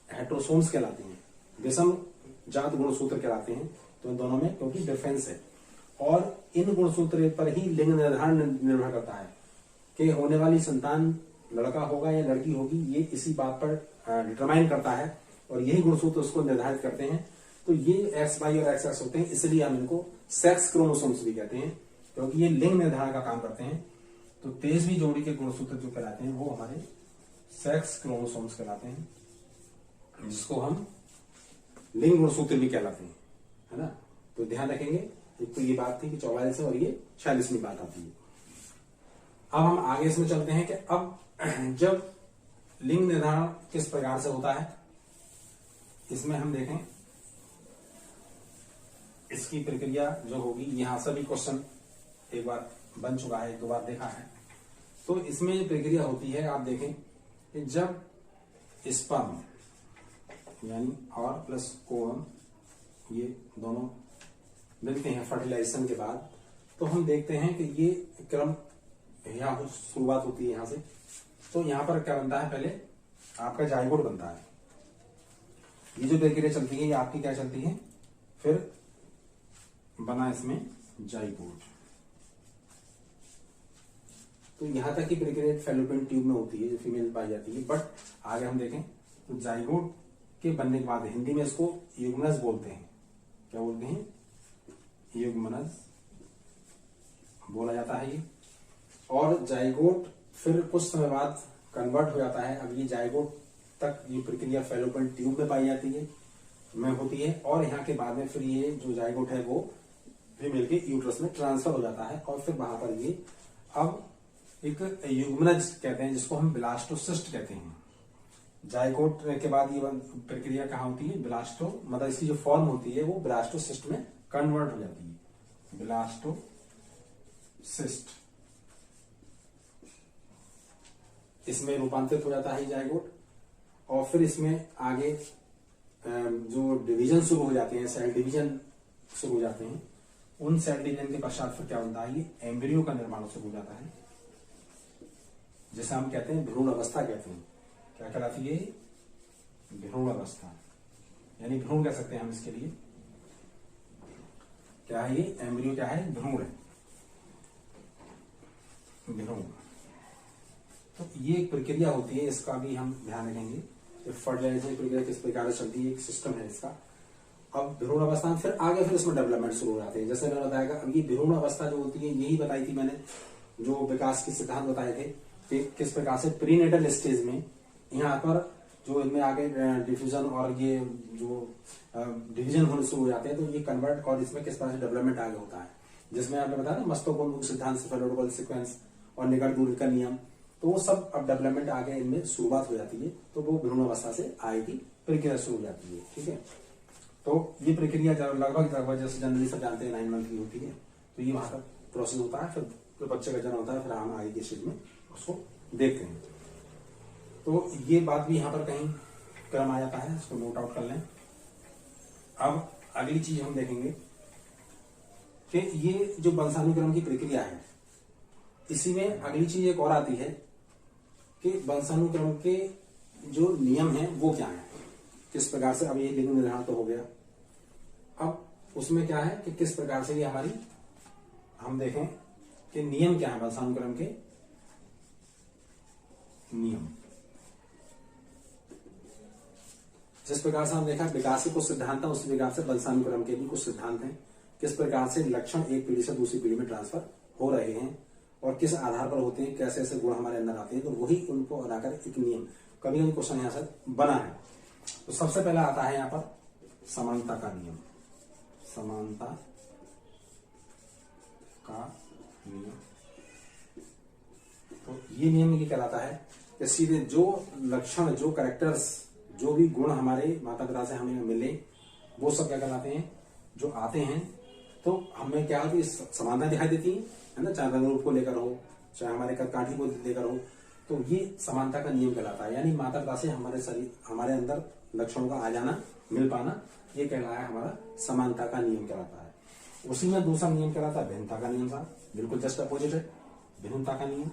हेट्रोसोम्स कहलाते हैं, विषम जात गुणसूत्र कहलाते हैं। तो इन दोनों में क्योंकि डिफरेंस है, और इन गुणसूत्र पर ही लिंग निर्धारण निर्भर करता है कि होने वाली संतान लड़का होगा या लड़की होगी, ये इसी बात पर डिटरमाइन करता है, और यही गुणसूत्र उसको निर्धारित करते हैं। तो ये XY और XX होते हैं, इसलिए हम इनको सेक्स क्रोमोसोम्स भी कहते हैं, क्योंकि ये लिंग निर्धारण का काम करते हैं। तो 23वीं जोड़ी के गुणसूत्र जो कहलाते हैं वो हमारे सेक्स क्रोमोसोम्स कहलाते हैं, जिसको हम लिंग गुणसूत्र भी कहलाते हैं, है ना। तो ध्यान रखेंगे, एक तो ये बात थी कि 44 है और ये 46वीं बात आती है। अब हम आगे इसमें चलते हैं कि अब जब लिंग निर्धारण किस प्रकार से होता है, इसमें हम देखें इसकी प्रक्रिया जो होगी। यहां सभी क्वेश्चन एक बार बन चुका है, एक दो बार देखा है। तो इसमें जो प्रक्रिया होती है आप देखें कि जब स्पर्म यानी और प्लस ओवम ये दोनों मिलते हैं फर्टिलाइजेशन के बाद, तो हम देखते हैं कि ये क्रम यहाँ शुरुआत होती है यहां से। तो यहां पर क्या बनता है, पहले आपका जाइगोट बनता है। ये जो प्रक्रिया चलती है ये आपकी क्या चलती है, फिर बना इसमें जाइगोट। तो यहाँ तक की प्रक्रिया फैलोपियन ट्यूब में होती है जो फीमेल पाई जाती है। बट आगे हम देखें तो जाइगोट के बनने के बाद हिंदी में इसको युग्मनज बोलते हैं। क्या बोलते हैं? युग्मनज बोला जाता है ये। और जाइगोट फिर कुछ समय बाद कन्वर्ट हो जाता है। अब ये जाइगोट तक ये प्रक्रिया फैलोपियन ट्यूब में पाई जाती है, में होती है, और यहाँ के बाद में फिर ये जो जाइगोट है वो फीमेल के यूट्रस में ट्रांसफर हो जाता है और फिर वहां पर ये अब एक युग्मनज कहते हैं जिसको हम ब्लास्टोसिस्ट कहते हैं। जाइगोट के बाद ये प्रक्रिया कहाँ होती है? ब्लास्टो, मतलब इसकी जो फॉर्म होती है वो ब्लास्टोसिस्ट में कन्वर्ट हो जाती है। ब्लास्टोसिस्ट इसमें रूपांतरित हो जाता है जाइगोट, और फिर इसमें आगे जो डिवीजन शुरू हो जाते हैं, सेल डिवीजन शुरू हो जाते हैं। उन सेल डिवीजन के पश्चात फिर क्या होता है? ये एम्ब्रियो का निर्माण शुरू हो जाता है, जिसे हम कहते हैं भ्रूण अवस्था कहते हैं। क्या कहलाती है? भ्रूण अवस्था, यानी भ्रूण कह सकते हैं हम इसके लिए। क्या है ये? एम्ब्रियो क्या है? भ्रूण है, भ्रूण। तो ये एक प्रक्रिया होती है, इसका भी हम ध्यान रखेंगे। फर्टिलाइजेशन प्रक्रिया किस प्रकार से चलती है, एक सिस्टम है इसका। अब भ्रूण अवस्था में फिर आगे फिर इसमें डेवलपमेंट शुरू हो जाते हैं। जैसे मैंने बताया, अब ये भ्रूण अवस्था जो होती है यही बताई थी मैंने, जो विकास के सिद्धांत बताए थे कि किस प्रकार से प्रीनेटल स्टेज में यहाँ पर जो इनमें आगे डिफ्यूजन और ये जो डिवीजन होने शुरू हो जाते हैं, तो ये कन्वर्ट और इसमें किस तरह से डेवलपमेंट आगे होता है, जिसमें आपने बताया ना मस्तकोन्मुख सिद्धांत, सेफेलोपोडल सीक्वेंस और निकट दूरी का नियम, तो वो सब अब डेवलपमेंट आगे इनमें शुरुआत हो जाती है। तो वो भ्रूण अवस्था से आगे की प्रक्रिया शुरू हो जाती है। ठीक है, तो ये प्रक्रिया लगभग जैसे जनरली सब जानते हैं 9 मंथ की होती है। तो ये वहां तक प्रोसेस होता है, फिर बच्चे का जन्म होता है, फिर हम आगे की स्टेज में उसको देखते हैं। तो ये बात भी यहाँ पर कहीं क्रम आ जाता है, इसको नोट आउट कर लें। अब अगली चीज हम देखेंगे कि ये जो वंशानुक्रम की प्रक्रिया है, इसी में अगली चीज एक और आती है कि वंशानुक्रम के जो नियम है वो क्या है, किस प्रकार से। अब ये लिंग निर्धारण तो हो गया, अब उसमें क्या है कि किस प्रकार से ये हमारी, हम देखें कि नियम क्या है वंशानुक्रम के नियम। जिस प्रकार से हम देखा विकास के कुछ सिद्धांत है, उसी प्रकार से वंशानुक्रम के भी कुछ सिद्धांत हैं। किस प्रकार से लक्षण एक पीढ़ी से दूसरी पीढ़ी में ट्रांसफर हो रहे हैं और किस आधार पर होते हैं, कैसे ऐसे गुण हमारे अंदर आते हैं, तो वही उनको बनाकर एक नियम, कभी कभी क्वेश्चन यहां से बना है। तो सबसे पहला आता है यहाँ पर समानता का नियम। समानता का नियम, तो ये नियम ये कहलाता है कि सीधे जो लक्षण, जो कैरेक्टर्स, जो भी गुण हमारे माता पिता से हमें मिले, वो सब क्या कहलाते हैं, जो आते हैं, तो हमें क्या होती है, समानता दिखाई देती है ना, चाहे रंग रूप को लेकर हो, चाहे हमारे काठी को लेकर हो, तो ये समानता का नियम कहलाता है। यानी माता पिता से हमारे शरीर, हमारे अंदर लक्षणों का आ जाना, मिल पाना, ये कहलाया हमारा समानता का नियम कहलाता है। उसी में दूसरा नियम कहलाता है भिन्नता का नियम। साहब बिल्कुल जस्ट अपोजिट है भिन्नता का नियम।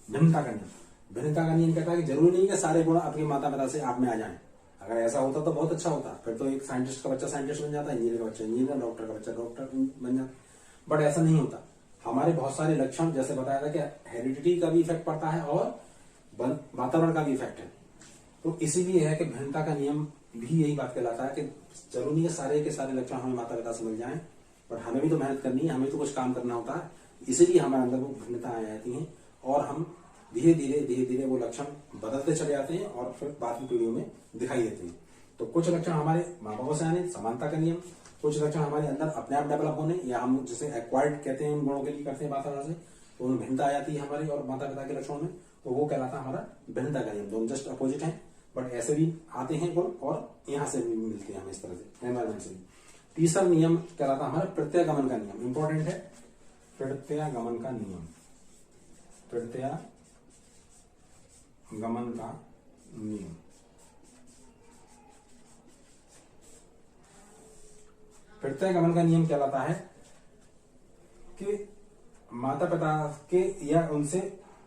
भिन्नता का नियम, भिन्नता का नियम कहता है कि जरूरी नहीं है सारे गुण आपके माता पिता से आप में आ जाएं। अगर ऐसा होता तो बहुत अच्छा होता, फिर तो एक साइंटिस्ट का बच्चा साइंटिस्ट बन जाता, इंजीनियर का बच्चा इंजीनियर, डॉक्टर का बच्चा डॉक्टर बन जाता। बट ऐसा नहीं होता। हमारे बहुत सारे लक्षण, जैसे बताया था कि हेरिडिटी का भी इफेक्ट पड़ता है और वातावरण का भी इफेक्ट है। तो इसीलिए है कि भिन्नता का नियम भी यही बात कहलाता है कि जरूरी है सारे के सारे लक्षण हमें माता पिता से मिल जाएं, पर हमें भी तो मेहनत करनी है, हमें तो कुछ काम करना होता है। इसीलिए हमारे अंदर वो भिन्नता आ जाती है और हम धीरे धीरे वो लक्षण बदलते चले जाते हैं और फिर बाद की पीढ़ियों में दिखाई देते हैं। तो कुछ लक्षण हमारे माँ बापों से आने, समानता का नियम, कुछ लक्षण हमारे अंदर अपने आप डेवलप होने, या हम जिसे एक्वायर्ड कहते हैं उन गुणों के लिए करते हैं माता पिता से, तो उनमें भिन्नता आ जाती है हमारी और माता पिता के लक्षणों में, तो वो कहलाता है हमारा भिन्नता का नियम। दोनों जस्ट अपोजिट है, बट ऐसे भी आते हैं गुण और यहाँ से भी मिलते हैं हमें इस तरह से, एनवायरमेंट से भी। तीसरा नियम कहलाता है हमारा प्रत्यागमन का नियम। इंपॉर्टेंट है प्रत्यागमन का नियम। प्रत्यागमन का नियम, प्रत्यागमन का नियम कहलाता है कि माता पिता के या उनसे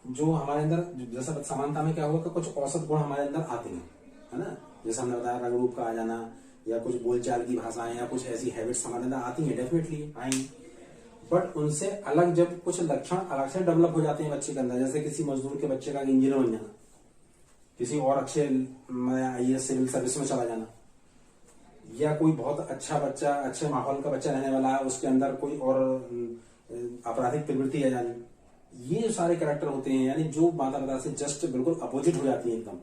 जो हमारे अंदर, जैसा समानता में क्या हुआ कि कुछ औसत गुण हमारे अंदर आते हैं, है ना, जैसे हमने बताया रंग रूप का आ जाना, या कुछ बोलचाल की भाषाएं, या कुछ ऐसी हैबिट्स हमारे अंदर आती हैं, डेफिनेटली आएंगी। बट उनसे अलग जब कुछ लक्षण अलग से डेवलप हो जाते हैं बच्चे के अंदर, जैसे किसी मजदूर के बच्चे का इंजीनियर बन जाना, किसी और अच्छे IAS सिविल सर्विस में चला जाना, या कोई बहुत अच्छा बच्चा अच्छे माहौल का बच्चा रहने वाला है उसके अंदर कोई और आपराधिक प्रवृत्ति आ जानी, ये सारे कैरेक्टर होते हैं यानी जो माता पिता से जस्ट बिल्कुल अपोजिट हो जाती है एकदम,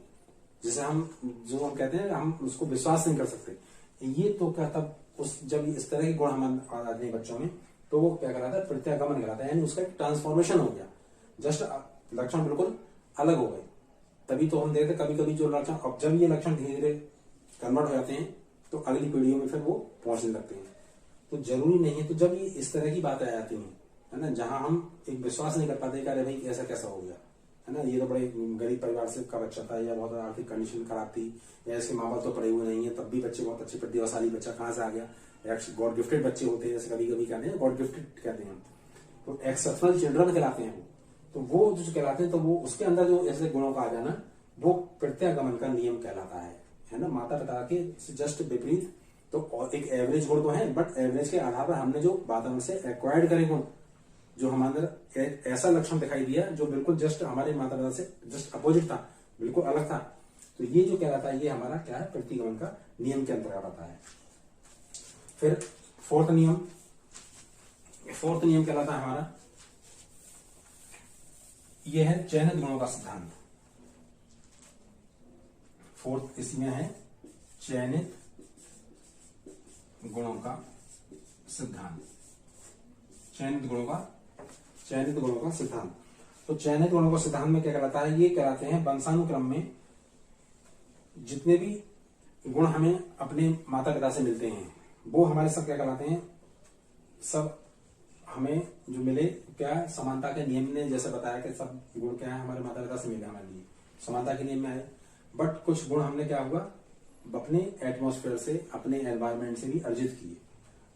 जिसे हम कहते हैं हम उसको विश्वास नहीं कर सकते। ये तो क्या तब जब इस तरह के गुण हम आ जाते हैं बच्चों में तो वो क्या कराता है, प्रत्यागमन कराता है, यानी उसका ट्रांसफॉर्मेशन हो गया, जस्ट लक्षण बिल्कुल अलग हो गए। तभी तो हम देखते कभी कभी जो लक्षण, अब जब ये लक्षण धीरे धीरे कन्वर्ट हो जाते हैं तो अगली पीढ़ियों में फिर वो पहुंचने लगते हैं। तो जरूरी नहीं है, तो जब ये इस तरह की बातें आ जाती हैं है ना, जहां हम एक विश्वास नहीं कर पाते कि अरे भाई ऐसा कैसा हो गया है ना, ये तो बड़े गरीब परिवार से का बच्चा था या बहुत आर्थिक कंडीशन खराब थी या इसके माँ बाप तो पढ़े हुए नहीं है तब भी बच्चे बहुत अच्छे प्रतिभाशाली बच्चा कहाँ से आ गया, गॉड गिफ्टेड बच्चे होते हैं, जैसे कभी कभी कहते हैं गॉड गिफ्टेड कहते हैं, तो एक्सेप्शनल चिल्ड्रन कहलाते हैं तो वो जो कहलाते हैं, तो वो उसके अंदर जो ऐसे गुणों का आ जाना वो प्रत्यागमन का नियम कहलाता है ना, माता पिता के जस्ट विपरीत। तो एक एवरेज गुण तो है, बट एवरेज के आधार पर हमने जो वातावरण से एक्वायर्ड करे गुण, जो हमारे अंदर ऐसा लक्षण दिखाई दिया जो बिल्कुल जस्ट हमारे माता पिता से जस्ट अपोजिट था, बिल्कुल अलग था, तो ये जो कहलाता है ये हमारा क्या है, प्रतिगमन का नियम के अंतर्गत आता है। फिर फोर्थ नियम कहलाता है हमारा, ये है चयनित गुणों का सिद्धांत। फोर्थ इसमें है चयनित गुणों का सिद्धांत, चयनित गुणों का सिद्धांत। तो चयनित गुणों का सिद्धांत में क्या कहलाता है, ये कहलाते हैं वंशानुक्रम में जितने भी गुण हमें अपने माता पिता से मिलते हैं वो हमारे सब क्या कहलाते हैं, सब हमें जो मिले क्या समानता के नियम ने जैसे बताया कि सब गुण क्या है हमारे माता पिता से मिले, हमारे लिए समानता के नियम में आए, बट कुछ गुण हमने क्या हुआ अपने एटमॉस्फेयर से अपने एनवायरमेंट से भी अर्जित किए,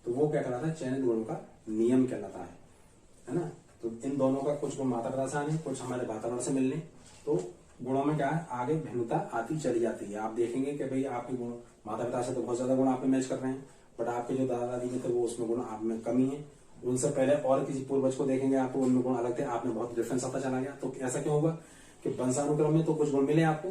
तो वो क्या कहलाता है, चयनित गुणों का नियम कहलाता है ना। तो इन दोनों का कुछ गुण माता पिता से आने, कुछ हमारे वातावरण से मिलने, तो गुणों में क्या है आगे भिन्नता आती चली जाती है। आप देखेंगे कि भाई आपके गुण माता पिता से तो बहुत ज्यादा गुण आप में मैच कर रहे हैं, बट आपके जो दादा दादी में थे वो उसमें गुण आप में कमी है, उनसे पहले और किसी पूर्वज को देखेंगे आपको उनमें गुण अलग थे, आप में बहुत डिफरेंस आता चला गया। तो ऐसा क्यों होगा कि वंशानुक्रम में तो कुछ गुण मिले आपको,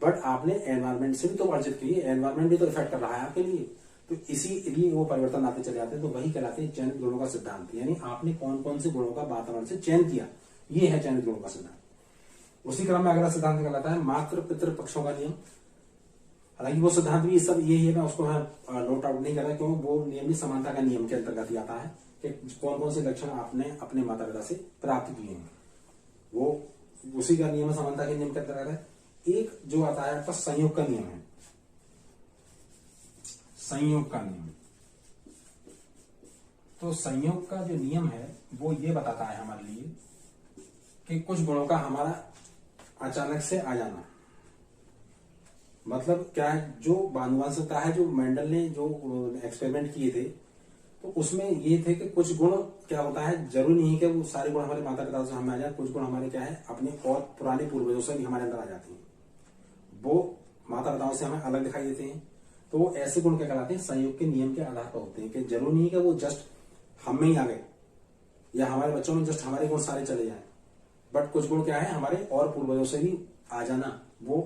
बट आपने एनवायरमेंट से भी तो अर्जित किए, एनवायरमेंट भी तो इफेक्ट कर रहा है आपके लिए, तो इसीलिए वो परिवर्तन आते चले जाते हैं। तो वही कहलाते हैं चयनित गुणों का सिद्धांत, यानी आपने कौन कौन से गुणों का वातावरण से चयन किया, ये है चयनित गुणों का सिद्धांत। उसी क्रम में अगला सिद्धांत कहलाता है मातृ पितृ पक्षों का नियम। हालांकि वो सिद्धांत भी सब यही है, मैं उसको नोट आउट नहीं कर रहा क्योंकि वो नियम भी समानता का नियम के अंतर्गत ही आता है कि कौन कौन से लक्षण आपने अपने माता पिता से प्राप्त किए हैं, वो उसी का नियम समानता के नियम के अंतर्गत है। एक जो आता है आपका संयोग का नियम है, संयोग का नियम। तो संयोग का जो नियम है वो ये बताता है हमारे लिए कि कुछ गुणों का हमारा अचानक से आ जाना, मतलब क्या है, जो आनुवंशिकता है, जो मेंडल ने जो एक्सपेरिमेंट किए थे तो उसमें ये थे कि कुछ गुण क्या होता है, जरूरी नहीं है कि वो सारे गुण हमारे माता पिता से हमें आ जाए, कुछ गुण हमारे क्या है अपने और पुराने पूर्वजों से भी हमारे अंदर आ जाते हैं, वो माता पिताओं से हमें अलग दिखाई देते हैं। तो वो ऐसे गुण क्या कहलाते हैं, संयोग के नियम के आधार पर होते हैं कि जरूरी नहीं है कि वो जस्ट हम में ही आ गए या हमारे बच्चों में जस्ट हमारे गुण सारे चले जाए, बट कुछ गुण क्या है हमारे और पूर्वजों से भी आ जाना, वो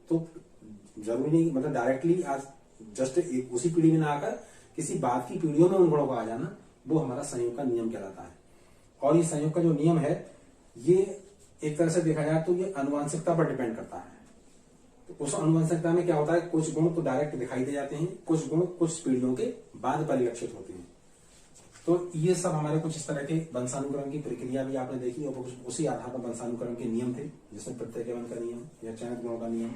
तो जरूरी नहीं, मतलब डायरेक्टली आज जस्ट उसी पीढ़ी में ना आकर किसी बाद की पीढ़ियों में उन गुणों का आ जाना, वो हमारा संयोग का नियम कहलाता है। और ये संयोग का जो नियम है ये एक तरह से देखा जाए तो ये आनुवंशिकता पर डिपेंड करता है। तो उस आनुवंशिकता में क्या होता है, कुछ गुण तो डायरेक्ट दिखाई दे जाते हैं, कुछ गुण कुछ पीढ़ियों के बाद परिलक्षित होते हैं। तो ये सब हमारे कुछ इस तरह के वंशानुक्रम की प्रक्रिया भी आपने देखी और उसी आधार पर वंशानुक्रम के नियम थे, जिसमें प्रत्यागमन का नियम या चयनित गुणों का नियम,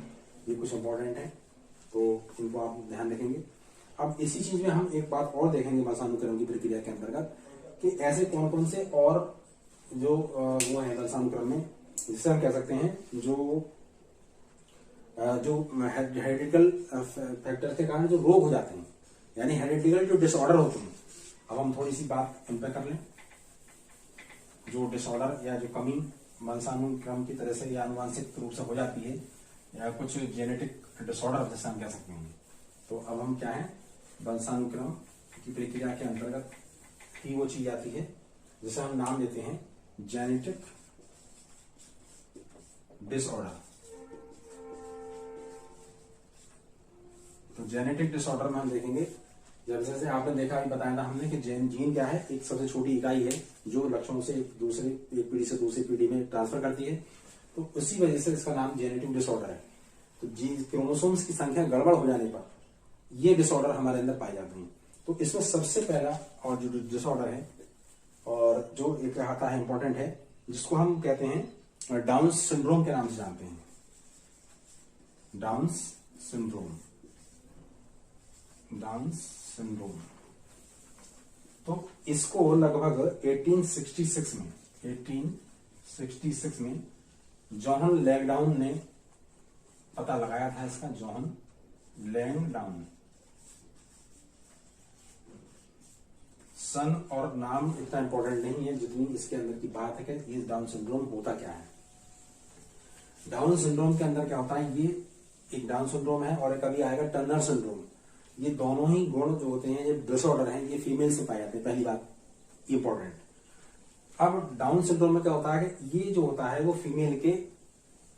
ये कुछ इंपॉर्टेंट है, तो इनको आप ध्यान रखेंगे। अब इसी चीज में हम एक बात और देखेंगे वंशानुक्रम की प्रक्रिया के अंतर्गत कि ऐसे कौन कौन से और जो वो है वंशानुक्रम में, जिसे हम कह सकते हैं जो हेरिडिकल फैक्टर के कारण जो रोग हो जाते हैं, यानी हेरिडिकल जो डिसऑर्डर होते हैं। अब हम थोड़ी सी बात इन पर कर लें, जो डिसऑर्डर या जो कमी वंशानुक्रम की तरह से या आनुवंशिक रूप से हो जाती है या कुछ जेनेटिक डिसऑर्डर जैसे हम कह सकते हैं। तो अब हम क्या है, वंशानुक्रम की प्रक्रिया के अंतर्गत ही वो चीज आती है जिसे हम नाम देते हैं जेनेटिक डिसऑर्डर। तो जेनेटिक डिसऑर्डर में हम देखेंगे, जब जैसे आपने देखा, अभी बताया था हमने कि जीन क्या है, एक सबसे छोटी इकाई है जो लक्षणों से एक पीढ़ी से दूसरी पीढ़ी में ट्रांसफर करती है। तो उसी वजह से इसका नाम जेनेटिक डिसऑर्डर है। तो जीन क्रोमोसोम्स की संख्या गड़बड़ हो जाने पर ये डिसऑर्डर हमारे अंदर पाए जाते हैं। तो इसमें सबसे पहला और जो डिसऑर्डर है और जो एक आता है इंपॉर्टेंट है, जिसको हम कहते हैं डाउन सिंड्रोम के नाम से जानते हैं। Down syndrome, down syndrome. तो इसको लगभग 1866 में जॉन लैंगडाउन ने पता लगाया था इसका। जॉन लैंगडाउन, सन और नाम इतना इंपॉर्टेंट नहीं है जितनी इसके अंदर की बात है कि ये डाउन सिंड्रोम होता क्या है। डाउन सिंड्रोम के अंदर क्या होता है, ये एक डाउन सिंड्रोम है और एक अभी आएगा टर्नर सिंड्रोम। ये दोनों ही गुण जो होते हैं, ये डिसऑर्डर हैं, ये फीमेल से पाए जाते हैं। पहली बात इंपॉर्टेंट। अब डाउन सिंड्रोम में क्या होता है कि ये जो होता है वो फीमेल के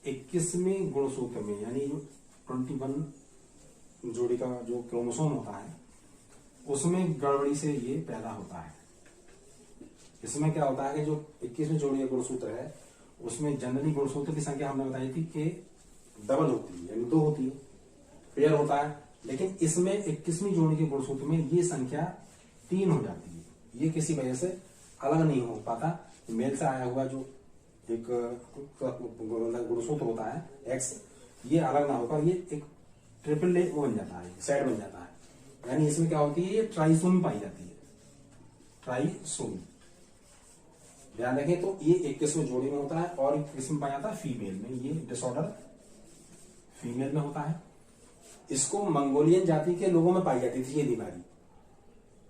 21वें गुणसूत्र में, यानी 21 जोड़ी का जो क्रोमोसोम होता है उसमें गड़बड़ी से ये पैदा होता है। इसमें क्या होता है कि जो 21वें जोड़ी का गुणसूत्र है उसमें जनरली गुणसूत्र की संख्या हमने बताई थी कि डबल होती है, यानी 2 होती है, पेयर होता है। लेकिन इसमें 21वीं जोड़ी के गुणसूत्र में ये संख्या 3 हो जाती है। ये किसी वजह से अलग नहीं हो पाता। मेल से आया हुआ जो एक गुणसूत्र होता है एक्स, ये अलग ना होकर ये एक ट्रिपल ए बन जाता है, सेट बन जाता है। यानी इसमें क्या होती है, ये ट्राइसोमी पाई जाती है, ट्राइसोमी। ध्यान रखें, तो ये 21वें जोड़ी में होता है और किसमें पाया जाता है, फीमेल में। ये डिसऑर्डर फीमेल में होता है। इसको मंगोलियन जाति के लोगों में पाई जाती थी ये बीमारी,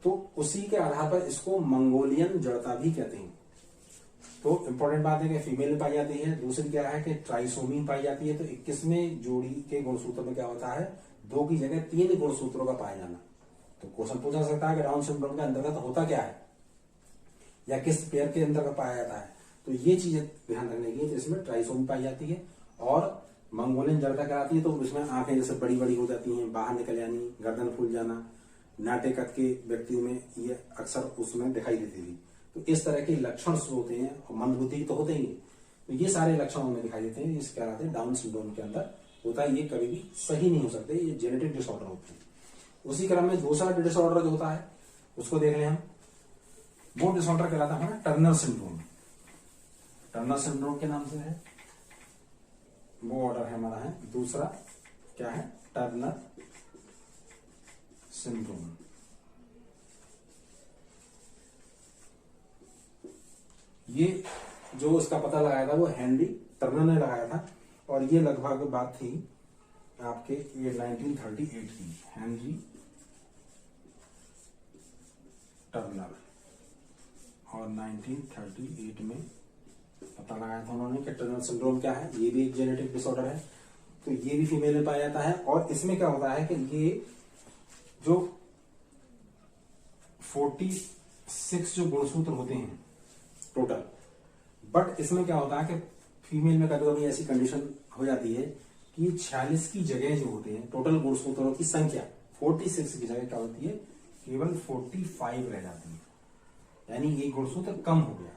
तो उसी के आधार पर इसको मंगोलियन जड़ता भी कहते हैं। तो इंपॉर्टेंट बात है कि फीमेल में पाई जाती है। दूसरी क्या है कि ट्राइसोमी पाई जाती है। तो 21वें जोड़ी के गुणसूत्र में क्या होता है, 2 की जगह 3 गुणसूत्रों का पाया जाना। तो क्वेश्चन पूछा सकता है कि डाउन सिंड्रोम के अंतर्गत होता क्या है या किस पेयर के अंतर्गत पाया जाता है। तो ये चीजें ध्यान रखने की। तो इसमें ट्राइसोमी पाई जाती है और मंगोलियन जड़ता कराती है। तो उसमें आंखें जैसे बड़ी बड़ी हो जाती हैं, बाहर निकल जानी, गर्दन फूल जाना, नाटे कद के व्यक्तियों में ये अक्सर उसमें दिखाई देती थी। तो इस तरह के लक्षण जो होते हैं, और मंदबुद्धि तो होते ही, तो ये सारे लक्षण हमें दिखाई देते हैं। इस कहलाते हैं डाउन सिंड्रोम के अंदर होता है। ये कभी भी सही नहीं हो सकते, ये जेनेटिक डिसऑर्डर होते हैं। उसी क्रम में दूसरा डिसऑर्डर जो होता है उसको देख लें हम। वो डिसऑर्डर कहलाता है हमारा टर्नर सिंड्रोम। टर्नर सिंड्रोम के नाम से है, वो ऑर्डर है हमारा है दूसरा, क्या है, टर्नर सिंड्रोम। ये जो इसका पता लगाया था वो हेनरी टर्नर ने लगाया था और ये लगभग बात थी आपके ये 1938 की। हेनरी टर्नर और 1938 में पता लगाया था उन्होंने कि टर्नर सिंड्रोम क्या है। ये भी एक जेनेटिक डिसऑर्डर है। तो ये भी फीमेल में पाया जाता है और इसमें क्या होता है कि ये जो 46 जो गुणसूत्र होते हैं टोटल, बट इसमें क्या होता है कि फीमेल में कभी-कभी ऐसी कंडीशन हो जाती है कि 46 की जगह जो होते हैं टोटल गुणसूत्रों की संख्या 46 की जगह क्या होती है, केवल 45 रह जाती है। यानी एक गुणसूत्र कम हो गया।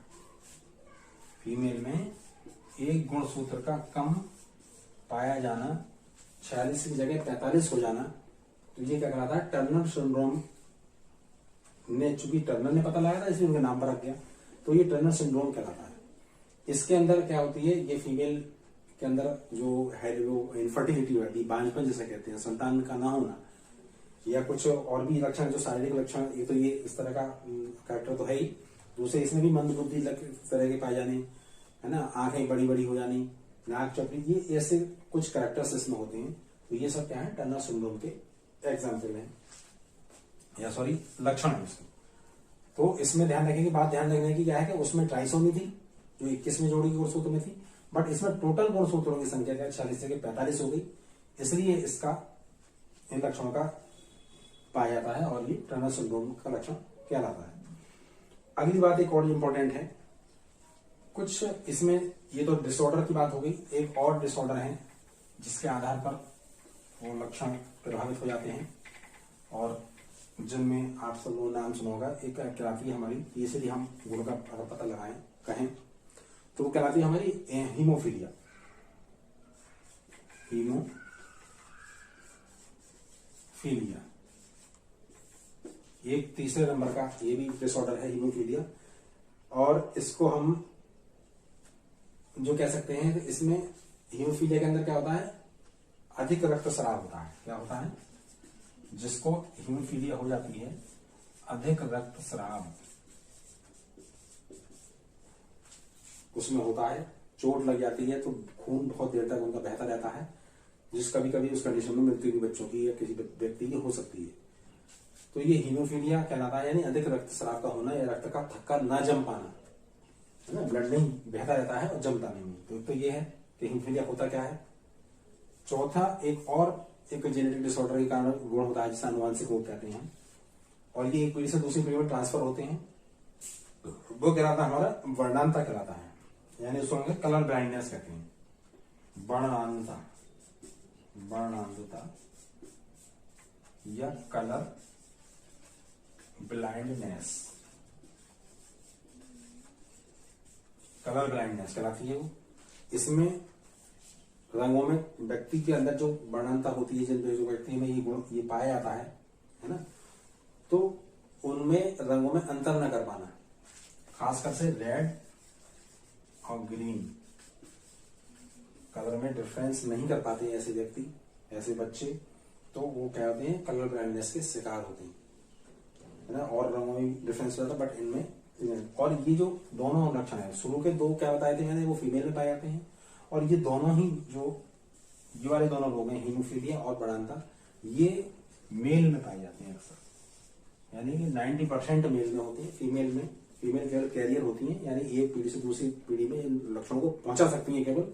फीमेल में एक गुणसूत्र का कम पाया जाना, 46 की जगह 45 हो जाना, तो ये क्या कहलाता है, टर्नर सिंड्रोम ने, चूंकि टर्नर ने पता लगाया था इसलिए उनके नाम पर रख गया, तो ये टर्नर सिंड्रोम कहलाता है। इसके अंदर क्या होती है, ये फीमेल के अंदर जो है वो इनफर्टिलिटी होती है, बांझपन जिसे कहते हैं, संतान का ना होना, या कुछ और भी लक्षण जो शारीरिक लक्षण, ये तो ये इस तरह का कैरेक्टर तो है ही। दूसरे इसमें भी मंदबुद्धि तरह के पाए जाने, है ना, आंखें बड़ी बड़ी हो जानी, नाक चपड़ी, ये ऐसे कुछ कैरेक्टर्स इसमें होते हैं। तो ये सब क्या है, टर्नर सिंड्रोम के एग्जाम्पल है, या सॉरी लक्षण है उसके। तो इसमें ध्यान रखने की बात, ध्यान रखने की क्या है कि उसमें ट्राइसोमी थी जो 21वें जोड़ी के गुणसूत्र में थी, बट इसमें टोटल गुणसूत्रों की संख्या क्या 46 से 45 हो गई, इसलिए इसका इन लक्षणों का पाया जाता है और ये टर्नर सिंड्रोम का लक्षण कहलाता है। अगली बात एक और इंपॉर्टेंट है, कुछ इसमें, ये तो डिसऑर्डर की बात हो गई, एक और डिसऑर्डर है जिसके आधार पर वो लक्षण प्रभावित हो जाते हैं और जिनमें आप सब लोगों ने नाम सुना होगा। एक कहलाती है हमारी, इसलिए हम गुण का अगर पता लगाएं कहें तो वो कहलाती है हमारी हीमोफीलिया। हीमोफीलिया एक तीसरे नंबर का ये भी डिसऑर्डर है, हीमोफीलिया। और इसको हम जो कह सकते हैं, इसमें हीमोफीलिया के अंदर क्या होता है, अधिक रक्तस्राव होता है। क्या होता है, जिसको हीमोफीलिया हो जाती है, अधिक रक्तस्राव उसमें होता है। चोट लग जाती है तो खून बहुत देर तक उनका बहता रहता है, जिस कभी कभी उस कंडीशन में मृत्यु भी बच्चों की या किसी व्यक्ति की हो सकती है। तो ये हीमोफीलिया कहलाता है, यानी अधिक रक्तस्राव का होना या रक्त का थक्का ना जम पाना, है ना, ब्लड नहीं बहता रहता है और जमता नहीं। तो ये है कि हीमोफीलिया होता क्या है। चौथा एक जेनेटिक डिसऑर्डर के कारण गुण होता है जिसे आनुवंशिक रोग कहते हैं, और ये एक पीढ़ी से दूसरी पीढ़ी में ट्रांसफर होते हैं। वो कहलाता है हमारा वर्णांता कहलाता है, यानी उसको हम कलर ब्लाइंडनेस कहते हैं। वर्णांता या कलर ब्लाइंडनेस, कलर ब्लाइंडनेस कहलाती है वो। इसमें रंगों में व्यक्ति के अंदर जो वर्णांता होती है, जिन जो व्यक्ति में ये गुण ये पाया जाता है ना, तो उनमें रंगों में अंतर न कर पाना, खासकर से रेड और ग्रीन कलर में डिफरेंस नहीं कर पाते ऐसे व्यक्ति, ऐसे बच्चे, तो वो क्या होते हैं, कलर ब्लाइंडनेस के शिकार होते हैं, है ना। और रंगों में डिफरेंस होता है, बट इनमें, और ये जो दोनों लक्षण है, शुरू के दो क्या बताए थे मैंने, वो फीमेल में पाए जाते हैं, और ये दोनों ही जो ये वाले दोनों लोग हैं, हीमोफीलिया और वर्णांता, ये मेल में पाए जाते हैं अक्सर, यानी कि 90% मेल में होती है। फीमेल केवल कैरियर होती हैं, यानी एक पीढ़ी से दूसरी पीढ़ी में इन लक्षणों को पहुंचा सकती हैं केवल,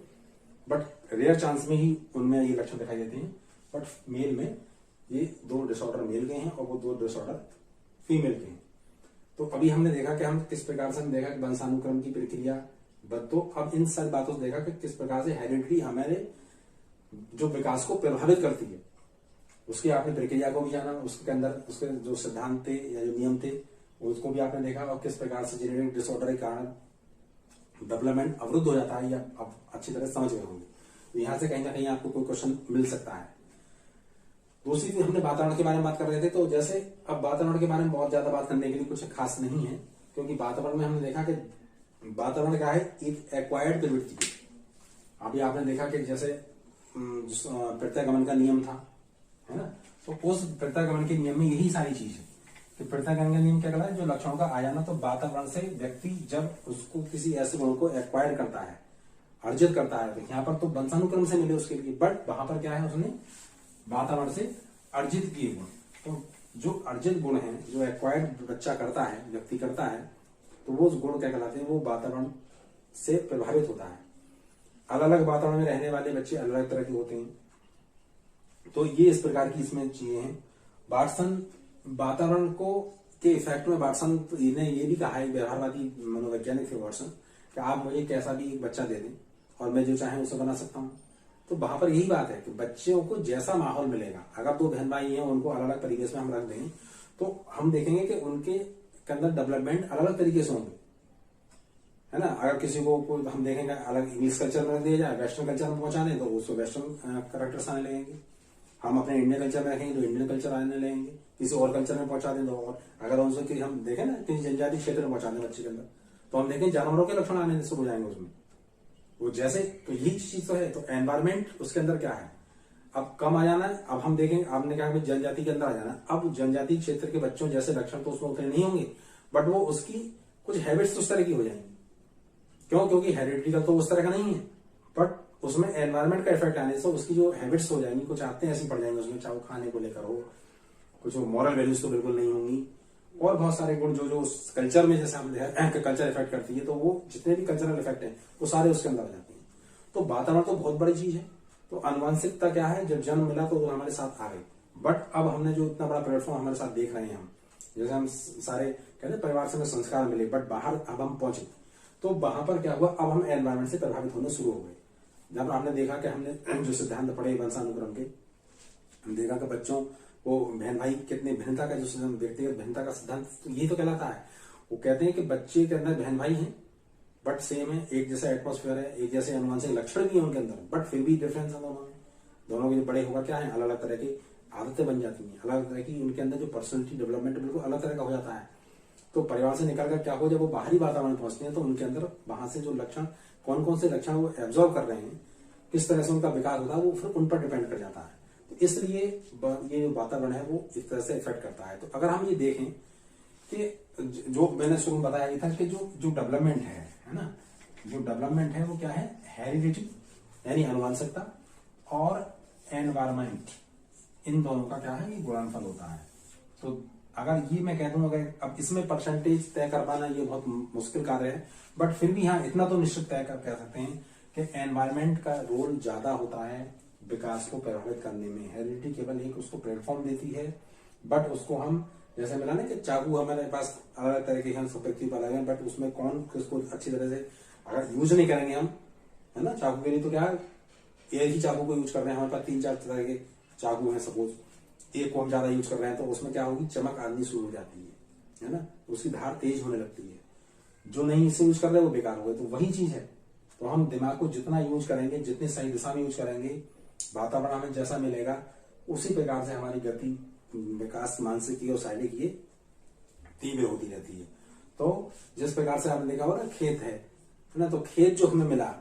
बट रेयर चांस में ही उनमें ये लक्षण दिखाई देते हैं। बट मेल में ये दो डिसऑर्डर मेल के हैं और वो दो डिसऑर्डर फीमेल के हैं। तो अभी हमने देखा कि हम किस प्रकार से, हम देखा कि वंशानुक्रम की प्रक्रिया, तो अब इन सारी बातों से देखा कि किस प्रकार से हेरिडिटी हमारे जो विकास को प्रभावित करती है, उसकी आपने प्रक्रिया को भी जाना, उसके अंदर उसके जो सिद्धांत थे या जो नियम थे उसको भी आपने देखा, और किस प्रकार से जेनेटिक डिसऑर्डर के कारण डेवलपमेंट अवरुद्ध हो जाता है, या आप अच्छी तरह समझ गए होंगे। तो यहां से कहीं ना कहीं आपको कोई क्वेश्चन मिल सकता है। दूसरी चीज, हमने वातावरण के बारे में बात कर रहे थे, तो जैसे अब वातावरण के बारे में बहुत ज्यादा बात करने के लिए कुछ खास नहीं है, क्योंकि वातावरण में हमने देखा कि वातावरण क्या है, एक एक्वायर्ड प्रवृत्ति है। अभी आपने देखा कि जैसे प्रत्यागमन का नियम था, है ना, तो उस प्रत्यागमन के नियम में यही सारी चीज है कि प्रत्यागमन का नियम क्या कहता है, जो लक्षणों का आ जाना, तो वातावरण से व्यक्ति जब उसको किसी ऐसे गुण को एक्वायर करता है, अर्जित करता है, तो यहाँ पर तो वंशानुक्रम से मिले उसके लिए, बट वहां पर क्या है, उसने वातावरण से अर्जित किए गुण। तो जो अर्जित गुण है, जो एक्वायर्ड बच्चा करता है, व्यक्ति करता है, तो वो गुण क्या कहलाते हैं, वो वातावरण से प्रभावित होता है। अलग अलग वातावरण में रहने वाले बच्चे अलग अलग तरह के होते हैं। तो ये इस प्रकार की इसमें चीजें हैं। वाटसन वातावरण को के इफेक्ट में, वाटसन ने ये भी कहा है, व्यवहारवादी मनोवैज्ञानिक थे वाटसन, कि आप मुझे कैसा भी एक बच्चा दे दें और मैं जो चाहे उसे बना सकता हूँ। तो वहां पर यही बात है कि बच्चों को जैसा माहौल मिलेगा, अगर दो बहन भाई हैं उनको अलग अलग परिवेश में हम रख दें, तो हम देखेंगे कि उनके अंदर डेवलपमेंट अलग अलग तरीके से होंगे, है ना। अगर किसी को हम देखेंगे अलग इंग्लिश कल्चर में रख दिया जाए, वेस्टर्न कल्चर में पहुंचा दें, तो उसको वेस्टर्न करेक्टर्स आने लगेंगे। हम अपने इंडियन कल्चर में रखेंगे तो इंडियन कल्चर आने लगेंगे। किसी और कल्चर में पहुंचा दें तो और, अगर उनसे हम देखें ना किसी जनजाति क्षेत्र में पहुंचा दें बच्चे के अंदर, तो हम देखें जानवरों के लक्षण आने शुरू हो जाएंगे उसमें, वो जैसे, तो यही चीज तो है। तो एनवायरमेंट उसके अंदर क्या है, अब कम आ जाना है। अब हम देखें, आपने कहा कि जनजाति के अंदर आ जाना, अब जनजाति क्षेत्र के बच्चों जैसे लक्षण तो उसमें उतने नहीं होंगे, बट वो उसकी कुछ हैबिट्स उस तरह की हो जाएंगी। क्यों? क्योंकि हेरिडिटी तो उस तरह का नहीं है, बट उसमें एनवायरमेंट का इफेक्ट आने से उसकी जो हैबिट्स हो जाएंगी, कुछ आदतें ऐसी पड़ जाएंगी उसमें, चाहे वो खाने को लेकर हो, कुछ मॉरल वैल्यूज तो बिल्कुल नहीं होंगी, और बहुत सारे गुण जो उस कल्चर में, जैसे हम कल्चर इफेक्ट करती है, तो वो जितने भी कल्चरल इफेक्ट है वो सारे उसके अंदर आ जाते हैं। तो वातावरण तो बहुत बड़ी चीज है। तो आनुवंशिकता क्या है, जब जन्म मिला तो वो हमारे साथ आ गई, बट अब हमने जो इतना बड़ा प्लेटफॉर्म हमारे साथ देख रहे हैं हम, जैसे हम सारे कहते हैं परिवार से हमें संस्कार मिले, बट बाहर अब हम पहुंचे तो वहां पर क्या हुआ, अब हम एनवायरमेंट से प्रभावित होने शुरू हो गए। जब आपने देखा कि हमने जो सिद्धांत पढ़े वंशानुक्रम के, हम देखा कि बच्चों को बहन भाई कितने भिन्नता का जो व्यक्तिगत भिन्नता का सिद्धांत, तो यही तो कहलाता है। वो कहते हैं कि बच्चे के अंदर बहन भाई हैं बट सेम है, एक जैसा एटमॉस्फेयर है, एक जैसे अनुवांशिक लक्षण भी है उनके अंदर, बट फिर भी डिफरेंस है दोनों में। दोनों के जो बड़े होगा क्या है, अलग अलग तरह की आदतें बन जाती हैं, अलग तरह की उनके अंदर जो पर्सनैलिटी डेवलपमेंट बिल्कुल अलग तरह का हो जाता है। तो परिवार से निकलकर क्या हो, जब वो बाहरी वातावरण में पहुंचते हैं तो उनके अंदर वहां से जो लक्षण, कौन कौन से लक्षण वो एब्जॉर्व कर रहे हैं, किस तरह से उनका विकास होता है, वो फिर उन पर डिपेंड कर जाता है। तो इसलिए ये जो वातावरण है वो इस तरह से इफेक्ट करता है। तो अगर हम ये देखें कि जो मैंने शुरू में बताया ये था कि जो डेवलपमेंट है ना, जो डेवलपमेंट है वो क्या है, हेरिडिटी यानी अनुवांशिकता और एनवायरमेंट, इन दोनों का क्या है, ये गुणनफल होता है। तो अगर ये मैं कह दूं, अगर अब इसमें परसेंटेज तय कर पाना ये बहुत मुश्किल कार्य है, बट फिर भी हाँ इतना तो निश्चित तय कर कह सकते हैं कि एनवायरमेंट का रोल ज्यादा होता है विकास को प्रभावित करने में। हेरिडिटी केवल एक उसको प्लेटफॉर्म देती है, बट उसको हम जैसे मिला ना कि चाकू हमारे पास अलग अलग तरह के हैं, सब व्यक्ति अलग है, बट उसमें कौन किसको अच्छी तरह से अगर यूज नहीं करेंगे हम, है ना, चाकू के लिए तो क्या है, एक ही चाकू को यूज कर रहे हैं, हमारे पास 3-4 तरह के चाकू हैं, सपोज एक को हम ज्यादा यूज कर रहे हैं तो उसमें क्या होगी, चमक आनी शुरू हो जाती है ना, उसकी धार तेज होने लगती है। जो नहीं इसे यूज कर रहे वो बेकार हो गए। तो वही चीज है, तो हम दिमाग को जितना यूज करेंगे, जितनी सही दिशा में यूज करेंगे, वातावरण हमें जैसा मिलेगा उसी प्रकार से हमारी गति, विकास, मानसिक और शारीरिक ये तीव्र होती रहती है। तो जिस प्रकार से आपने देखा होगा ना, खेत है ना, तो खेत जो हमें मिला,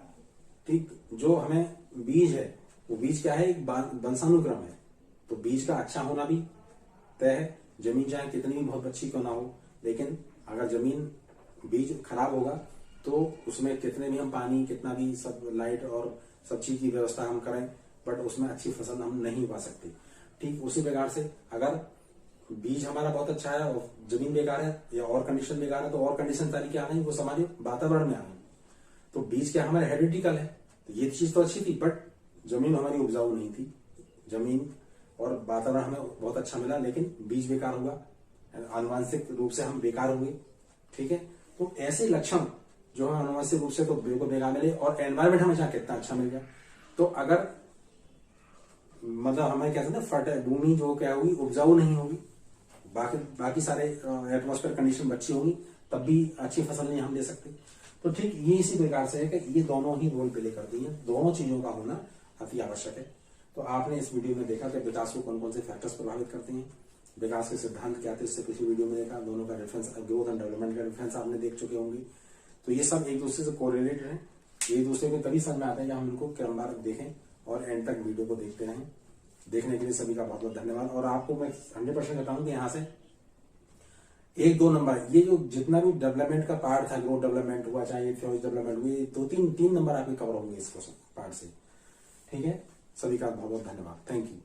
ठीक, जो हमें बीज है, वो बीज क्या है, एक वंशानुक्रम है। तो बीज का अच्छा होना भी तय है। जमीन चाहे कितनी भी बहुत अच्छी क्यों ना हो, लेकिन अगर जमीन, बीज खराब होगा तो उसमें कितने भी हम पानी, कितना भी सब लाइट और सब चीज की व्यवस्था हम करें, बट उसमें अच्छी फसल हम नहीं पा सकते। ठीक उसी प्रकार से अगर बीज हमारा बहुत अच्छा है और जमीन बेकार है या और कंडीशन बेकार है, तो और कंडीशन सारी क्या आ गई, वो हमारे वातावरण में आ गई। तो बीज क्या हमारे हेरिडिटिकल है, तो ये चीज तो अच्छी थी, बट जमीन हमारी उपजाऊ नहीं थी। जमीन और वातावरण हमें बहुत अच्छा मिला, लेकिन बीज बेकार हुआ, आनुवांशिक रूप से हम बेकार हुए। ठीक है, तो ऐसे लक्षण जो है आनुवांशिक रूप से तो बिल्कुल बेकार मिले, और एनवायरमेंट हमेशा कितना अच्छा मिल गया। तो अगर मतलब हमें क्या कहते हैं, फर्टाइल भूमि जो क्या होगी, उपजाऊ नहीं होगी, बाकी सारे एटमॉस्फेयर कंडीशन अच्छी होंगी, तब भी अच्छी फसल नहीं हम ले सकते। तो ठीक ये इसी प्रकार से है कि ये दोनों ही रोल प्ले करती हैं, दोनों चीजों का होना अति आवश्यक है। तो आपने इस वीडियो में देखा कि विकास को कौन कौन से फैक्टर्स प्रभावित करते हैं, विकास के सिद्धांत क्या थे, इससे पिछली वीडियो में देखा, दोनों का डिफरेंस, ग्रोथ एंड डेवलपमेंट का डिफरेंस आपने देख चुके होंगे। तो ये सब एक दूसरे से कोरिलेटेड है, एक दूसरे को तभी समझ में आता है जब हम इनको क्रमवार देखें और एंड तक वीडियो को देखते रहें। देखने के लिए सभी का बहुत बहुत धन्यवाद। और आपको मैं 100% बताऊं कि यहाँ से 1-2 नंबर, ये जो जितना भी डेवलपमेंट का पार्ट था, ग्रोथ डेवलपमेंट हुआ चाहे थ्योरी डेवलपमेंट हुई, 2-3 नंबर आपके कवर होंगे इस क्वेश्चन पार्ट से। ठीक है, सभी का बहुत बहुत धन्यवाद, थैंक यू।